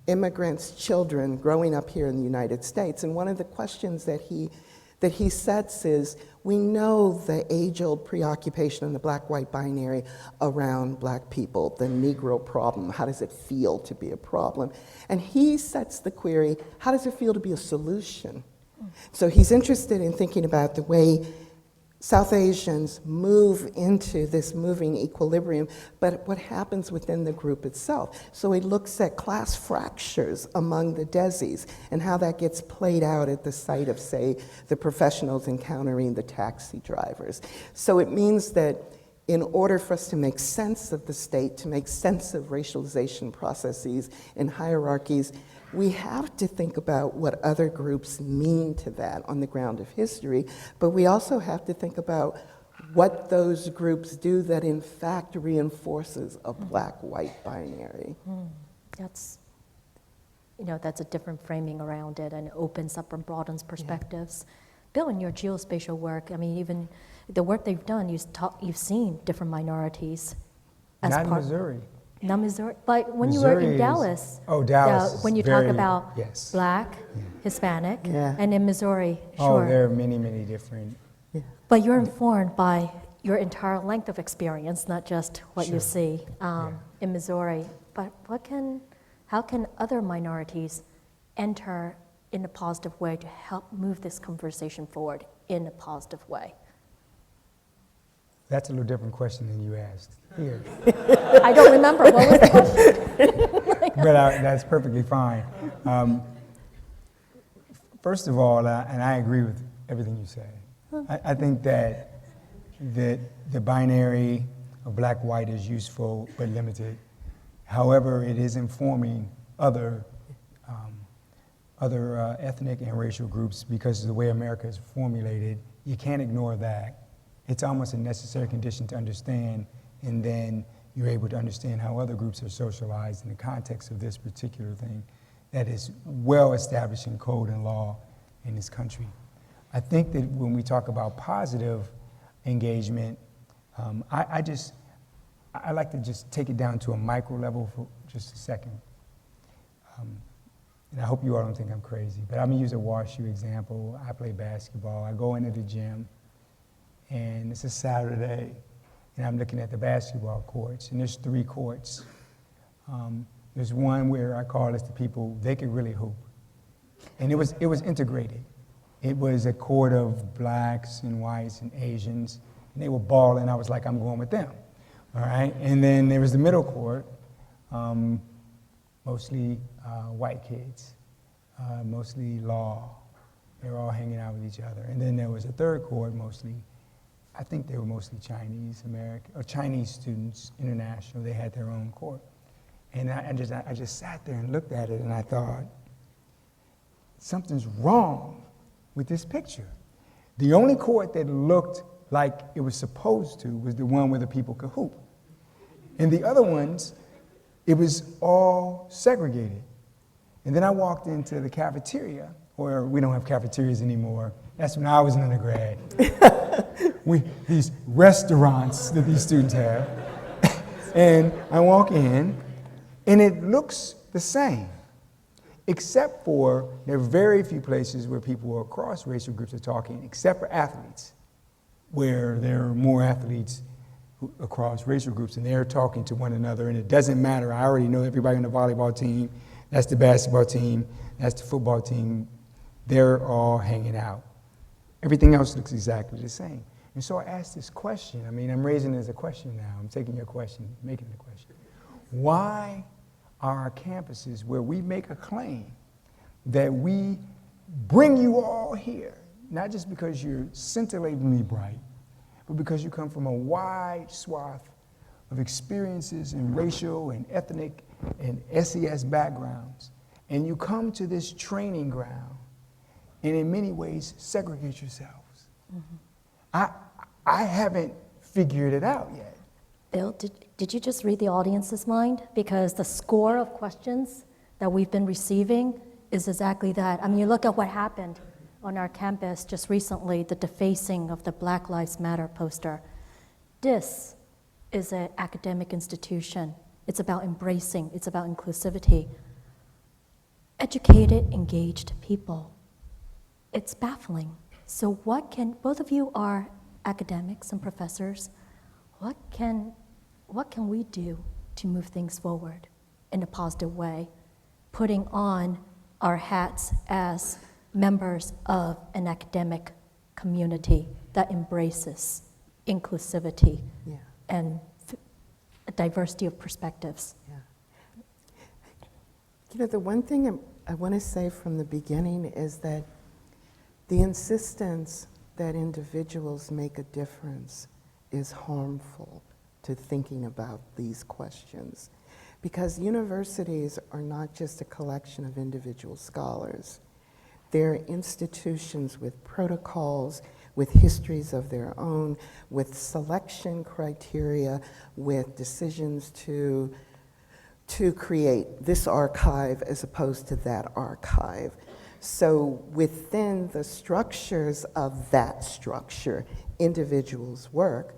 immigrants' children growing up here in the United States. And one of the questions that he sets is, we know the age-old preoccupation in the black-white binary around black people, the Negro problem. How does it feel to be a problem? And he sets the query, how does it feel to be a solution? So he's interested in thinking about the way South Asians move into this moving equilibrium, but what happens within the group itself. So he looks at class fractures among the DESIs and how that gets played out at the site of, say, the professionals encountering the taxi drivers. So it means that in order for us to make sense of the state, to make sense of racialization processes and hierarchies, we have to think about what other groups mean to that on the ground of history, but we also have to think about what those groups do that in fact reinforces a black-white binary. That's a different framing around it, and it opens up and broadens perspectives. Yeah. Bill, in your geospatial work, I mean, even the work they've done, you've seen different minorities as Not in part. Missouri. Not Missouri, but when Missouri you were in is, Dallas, Dallas when you very, talk about yes. black, Hispanic, Yeah. and in Missouri, Oh, sure. there are many, many different. Yeah. But you're informed by your entire length of experience, not just what you Sure. see in Missouri. But how can other minorities enter in a positive way to help move this conversation forward in a positive way? That's a little different question than you asked here. I don't remember. What was the question? But that's perfectly fine. First of all, and I agree with everything you say, I think that the binary of black-white is useful but limited. However, it is informing other ethnic and racial groups because of the way America is formulated. You can't ignore that. It's almost a necessary condition to understand, and then you're able to understand how other groups are socialized in the context of this particular thing that is well established in code and law in this country. I think that when we talk about positive engagement, I like to just take it down to a micro level for just a second. And I hope you all don't think I'm crazy, but I'm gonna use a WashU example. I play basketball. I go into the gym, and it's a Saturday, and I'm looking at the basketball courts, and there's 3 courts. There's one where I call this the people, they could really hoop. And it was integrated. It was a court of blacks and whites and Asians, and they were balling. I was like, I'm going with them, all right? And then there was the middle court, mostly white kids, mostly law. They were all hanging out with each other. And then there was a third court, I think they were mostly Chinese American, or Chinese students, international. They had their own court. And I just sat there and looked at it, and I thought, something's wrong with this picture. The only court that looked like it was supposed to was the one where the people could hoop. And the other ones it was all segregated. And then I walked into the cafeteria, or we don't have cafeterias anymore. That's when I was an undergrad. These restaurants that these students have. And I walk in, and it looks the same, except for there are very few places where people across racial groups are talking, except for athletes, where there are more athletes across racial groups, and they're talking to one another, and it doesn't matter. I already know everybody on the volleyball team, that's the basketball team, that's the football team. They're all hanging out. Everything else looks exactly the same. And so I asked this question. I mean, I'm raising it as a question now. I'm taking your question, making the question. Why are our campuses, where we make a claim that we bring you all here, not just because you're scintillatingly bright, but because you come from a wide swath of experiences in racial and ethnic and SES backgrounds, and you come to this training ground and in many ways segregate yourselves? Mm-hmm. I haven't figured it out yet. Bill, did you just read the audience's mind? Because the score of questions that we've been receiving is exactly that. I mean, you look at what happened on our campus just recently, the defacing of the Black Lives Matter poster. This is an academic institution. It's about embracing, it's about inclusivity. Educated, engaged people. It's baffling. So both of you are academics and professors, what can we do to move things forward in a positive way, putting on our hats as members of an academic community that embraces inclusivity and a diversity of perspectives? You know, the one thing I want to say from the beginning is that the insistence that individuals make a difference is harmful to thinking about these questions, because universities are not just a collection of individual scholars. They're institutions with protocols, with histories of their own, with selection criteria, with decisions to create this archive as opposed to that archive. So within the structures of that structure, individuals work,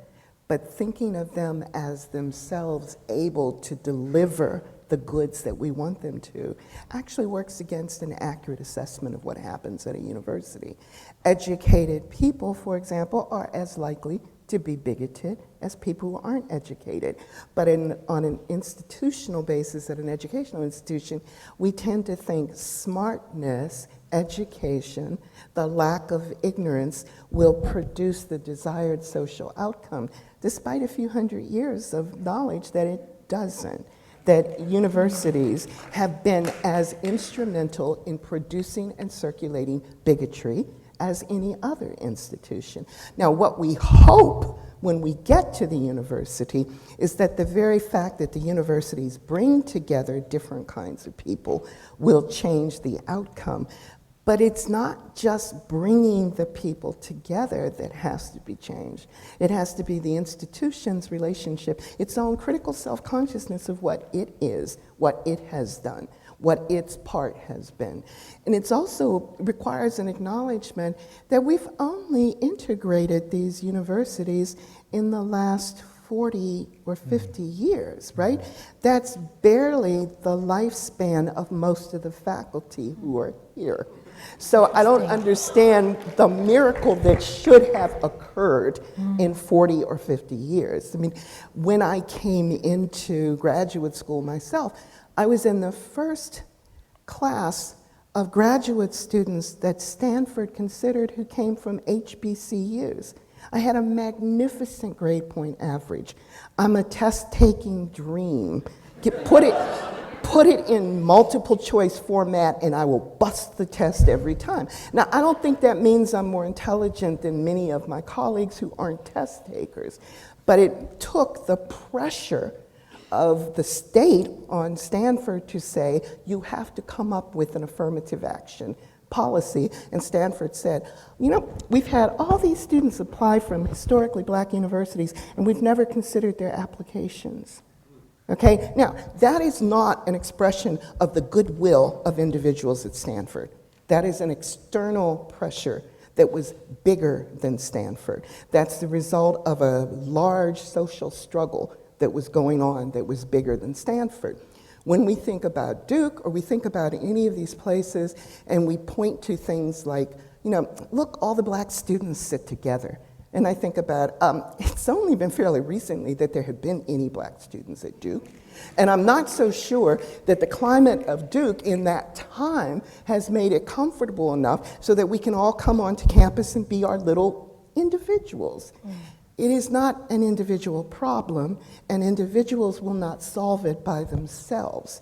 but thinking of them as themselves able to deliver the goods that we want them to actually works against an accurate assessment of what happens at a university. Educated people, for example, are as likely to be bigoted as people who aren't educated. But on an institutional basis, at an educational institution, we tend to think smartness, education, the lack of ignorance will produce the desired social outcome, despite a few hundred years of knowledge that it doesn't. That universities have been as instrumental in producing and circulating bigotry as any other institution. Now, what we hope when we get to the university is that the very fact that the universities bring together different kinds of people will change the outcome. But it's not just bringing the people together that has to be changed. It has to be the institution's relationship, its own critical self-consciousness of what it is, what it has done, what its part has been. And it also requires an acknowledgement that we've only integrated these universities in the last 40 or 50 years, right? That's barely the lifespan of most of the faculty who are here. So I don't understand the miracle that should have occurred in 40 or 50 years. I mean, when I came into graduate school myself, I was in the first class of graduate students that Stanford considered who came from HBCUs. I had a magnificent grade point average. I'm a test-taking dream. Put it in multiple choice format and I will bust the test every time. Now, I don't think that means I'm more intelligent than many of my colleagues who aren't test takers, but it took the pressure of the state on Stanford to say, you have to come up with an affirmative action policy. And Stanford said, you know, we've had all these students apply from historically black universities and we've never considered their applications. Okay, now that is not an expression of the goodwill of individuals at Stanford. That is an external pressure that was bigger than Stanford. That's the result of a large social struggle that was going on that was bigger than Stanford. When we think about Duke or we think about any of these places and we point to things like, look, all the black students sit together. And I think about, it's only been fairly recently that there have been any black students at Duke. And I'm not so sure that the climate of Duke in that time has made it comfortable enough so that we can all come onto campus and be our little individuals. It is not an individual problem, and individuals will not solve it by themselves.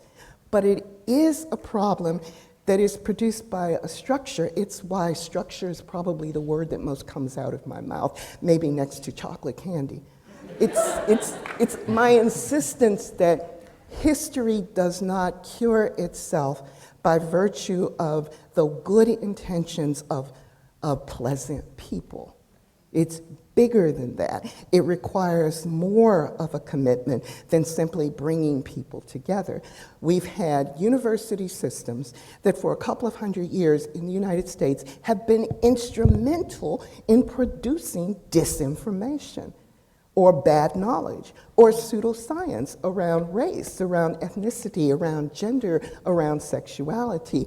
But it is a problem that is produced by a structure. It's why structure is probably the word that most comes out of my mouth, maybe next to chocolate candy. It's my insistence that history does not cure itself by virtue of the good intentions of pleasant people. It's bigger than that. It requires more of a commitment than simply bringing people together. We've had university systems that for a couple of hundred years in the United States have been instrumental in producing disinformation or bad knowledge or pseudoscience around race, around ethnicity, around gender, around sexuality.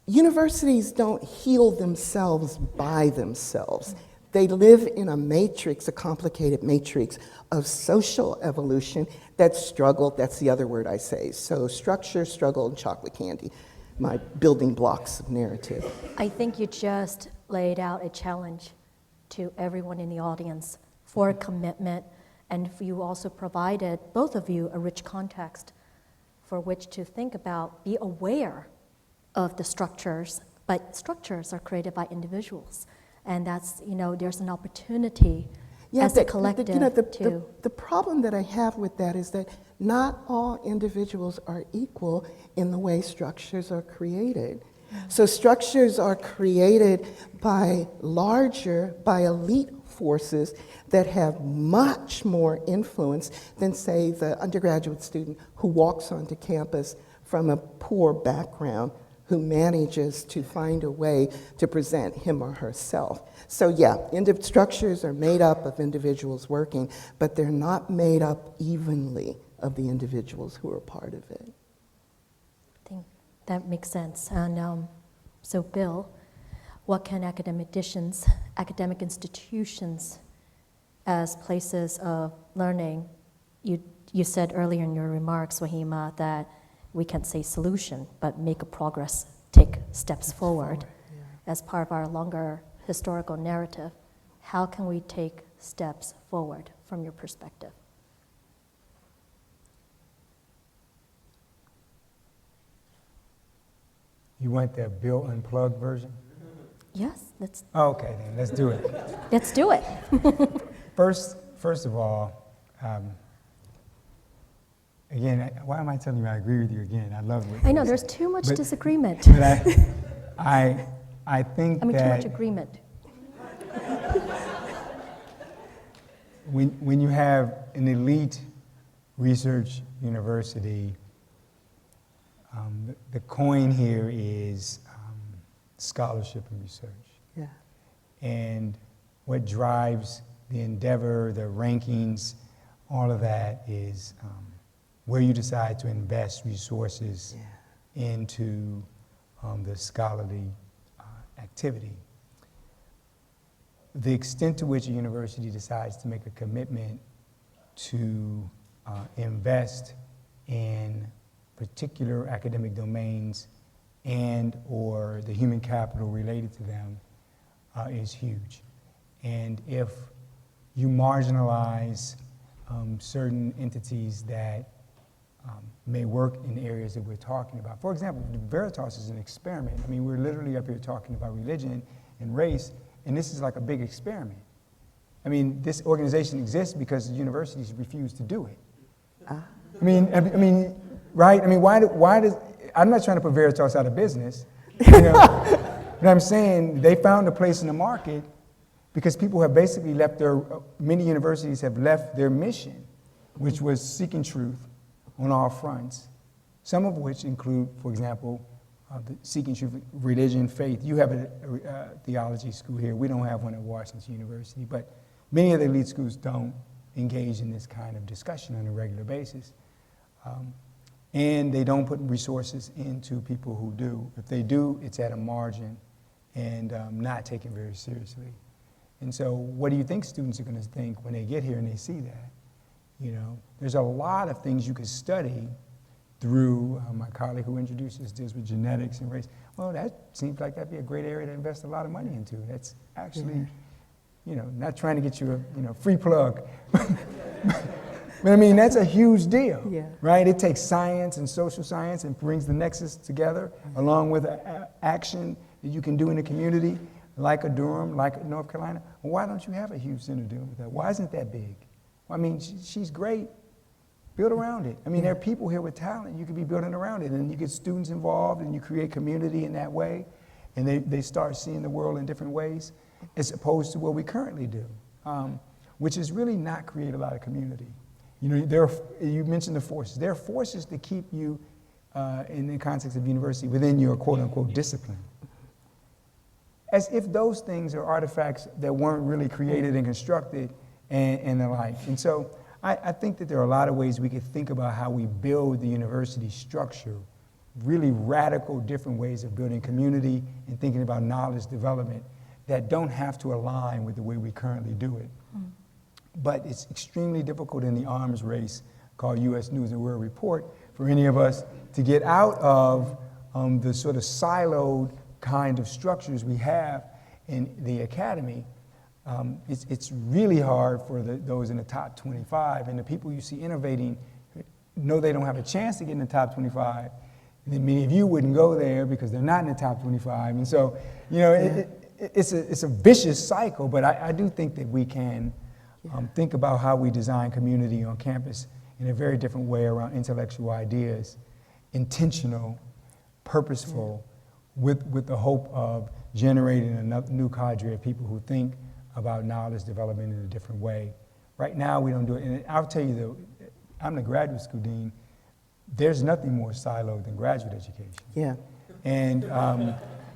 Universities don't heal themselves by themselves. They live in a matrix, a complicated matrix of social evolution that struggled, that's the other word I say. So structure, struggle, and chocolate candy, my building blocks of narrative. I think you just laid out a challenge to everyone in the audience for a commitment, and you also provided, both of you, a rich context for which to think about, be aware of the structures, but structures are created by individuals. And that's, there's an opportunity as a collective to... The problem that I have with that is that not all individuals are equal in the way structures are created. So structures are created by elite forces that have much more influence than, say, the undergraduate student who walks onto campus from a poor background, who manages to find a way to present him or herself. So yeah, structures are made up of individuals working, but they're not made up evenly of the individuals who are part of it. I think that makes sense. And so Bill, what can academic institutions as places of learning, you said earlier in your remarks, Wahneema, that we can't say solution, but make a progress, take steps forward as part of our longer historical narrative. How can we take steps forward from your perspective? You want the Bill Unplugged version? Yes, let's Okay, then let's do it. let's do it. First of all, again, why am I telling you I agree with you again? I love it. I know there's too much disagreement. But I think too much that agreement. when you have an elite research university, the coin here is scholarship and research. Yeah. And what drives the endeavor, the rankings, all of that is where you decide to invest resources into the scholarly activity. The extent to which a university decides to make a commitment to invest in particular academic domains and or the human capital related to them is huge. And if you marginalize certain entities that may work in areas that we're talking about. For example, Veritas is an experiment. I mean, we're literally up here talking about religion and race, and this is like a big experiment. I mean, this organization exists because the universities refuse to do it. I mean, right? I mean, why does, I'm not trying to put Veritas out of business, but I'm saying they found a place in the market because people have basically left many universities have left their mission which was seeking truth on all fronts, some of which include, for example, the seeking truth, religion, faith. You have a theology school here. We don't have one at Washington University, but many of the elite schools don't engage in this kind of discussion on a regular basis. And they don't put resources into people who do. If they do, it's at a margin and not taken very seriously. And so what do you think students are going to think when they get here and they see that? You know, there's a lot of things you could study through, my colleague who introduces deals with genetics and race. Well, that seems like that'd be a great area to invest a lot of money into. That's actually, you know, not trying to get you a free plug. But I mean, that's a huge deal, right? It takes science and social science and brings the nexus together along with action that you can do in the community, like a Durham, like North Carolina. Well, why don't you have a huge center dealing with that? Why isn't that big? Well, I mean, she's great. Build around it. I mean, there are people here with talent. You could be building around it, and you get students involved, and you create community in that way, and they start seeing the world in different ways, as opposed to what we currently do, which is really not create a lot of community. You know, you mentioned the forces. There are forces that keep you, in the context of university, within your quote-unquote discipline. As if those things are artifacts that weren't really created and constructed and the like. And so I think that there are a lot of ways we could think about how we build the university structure, really radical, different ways of building community and thinking about knowledge development that don't have to align with the way we currently do it. But it's extremely difficult in the arms race called U.S. News and World Report for any of us to get out of the sort of siloed kind of structures we have in the academy. It's really hard for those in the top 25, and the people you see innovating know they don't have a chance to get in the top 25. And then many of you wouldn't go there because they're not in the top 25. And so, you know, it's a vicious cycle, but I do think that we can think about how we design community on campus in a very different way around intellectual ideas, intentional, purposeful, with the hope of generating a new cadre of people who think about knowledge development in a different way. Right now, we don't do it. And I'll tell you, though, I'm the graduate school dean. There's nothing more siloed than graduate education. Yeah. And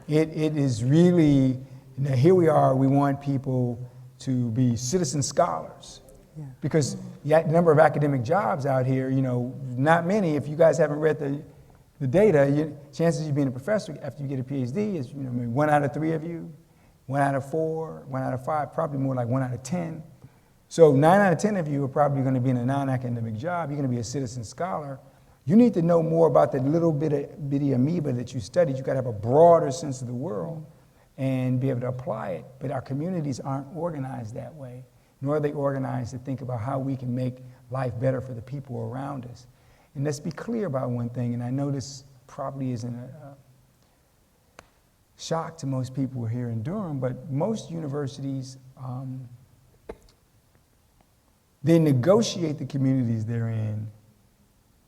it is really, now here we are, we want people to be citizen scholars. Yeah. Because the number of academic jobs out here, you know, not many. If you guys haven't read the data, chances of you being a professor after you get a PhD is, you know, maybe 1 out of 3 of you, 1 out of 4, 1 out of 5, probably more like 1 out of 10. So 9 out of 10 of you are probably going to be in a non-academic job. You're going to be a citizen scholar. You need to know more about that little bitty amoeba that you studied. You've got to have a broader sense of the world and be able to apply it. But our communities aren't organized that way, nor are they organized to think about how we can make life better for the people around us. And let's be clear about one thing, and I know this probably isn't a shock to most people who are here in Durham, but most universities, they negotiate the communities they're in,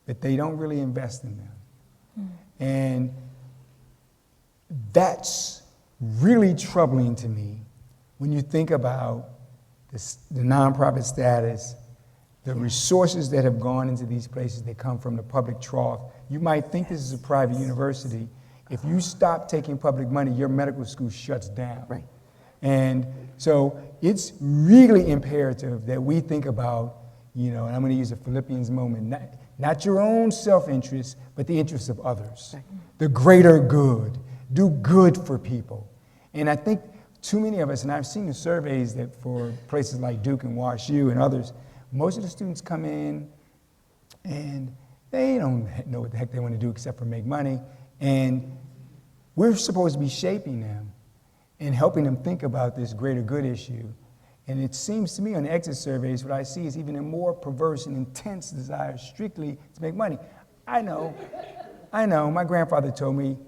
but they don't really invest in them. And that's really troubling to me when you think about the nonprofit status, the resources that have gone into these places that come from the public trough. You might think this is a private university. If you stop taking public money, your medical school shuts down. Right. And so it's really imperative that we think about, you know, and I'm going to use a Philippians moment, not your own self-interest, but the interests of others. Right. The greater good. Do good for people. And I think too many of us, and I've seen the surveys that for places like Duke and WashU and others, most of the students come in and they don't know what the heck they want to do except for make money. And we're supposed to be shaping them and helping them think about this greater good issue. And it seems to me on the exit surveys, what I see is even a more perverse and intense desire strictly to make money. I know, my grandfather told me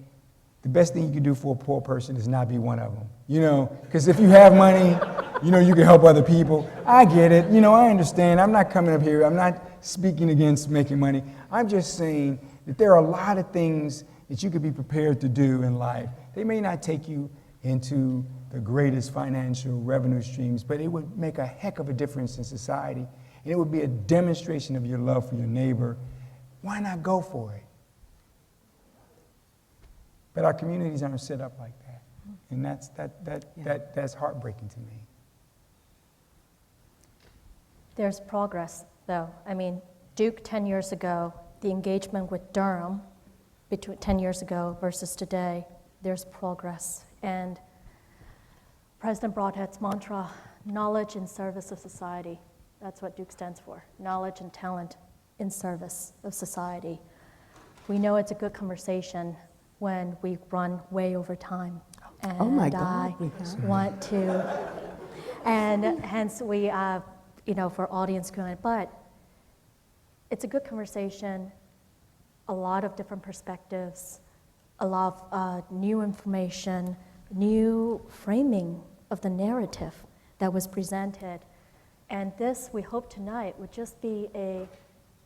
the best thing you can do for a poor person is not be one of them. You know, because if you have money, you know, you can help other people. I get it, you know, I understand. I'm not coming up here, I'm not speaking against making money. I'm just saying that there are a lot of things that you could be prepared to do in life. They may not take you into the greatest financial revenue streams, but it would make a heck of a difference in society. and it would be a demonstration of your love for your neighbor, why not go for it? But our communities aren't set up like that, and that's heartbreaking to me. There's progress, though. I mean, Duke 10 years ago, the engagement with Durham between 10 years ago versus today, there's progress. And President Broadhead's mantra, knowledge in service of society. That's what Duke stands for, knowledge and talent in service of society. We know it's a good conversation when we run way over time. And Oh my God, I we have. want to, and hence we, for audience Q&A, but it's a good conversation, a lot of different perspectives, a lot of new information, new framing of the narrative that was presented. And this, we hope tonight, would just be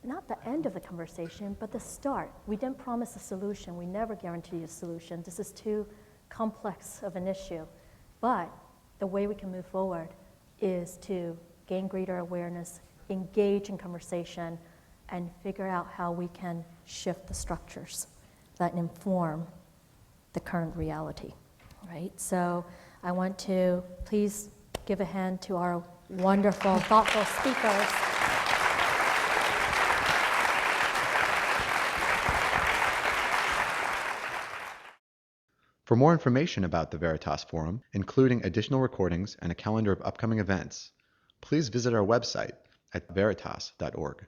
not the end of the conversation, but the start. We didn't promise a solution. We never guarantee a solution. This is too complex of an issue. But the way we can move forward is to gain greater awareness, engage in conversation, and figure out how we can shift the structures that inform the current reality, right? So I want to please give a hand to our wonderful, thoughtful speakers. For more information about the Veritas Forum, including additional recordings and a calendar of upcoming events, please visit our website at veritas.org.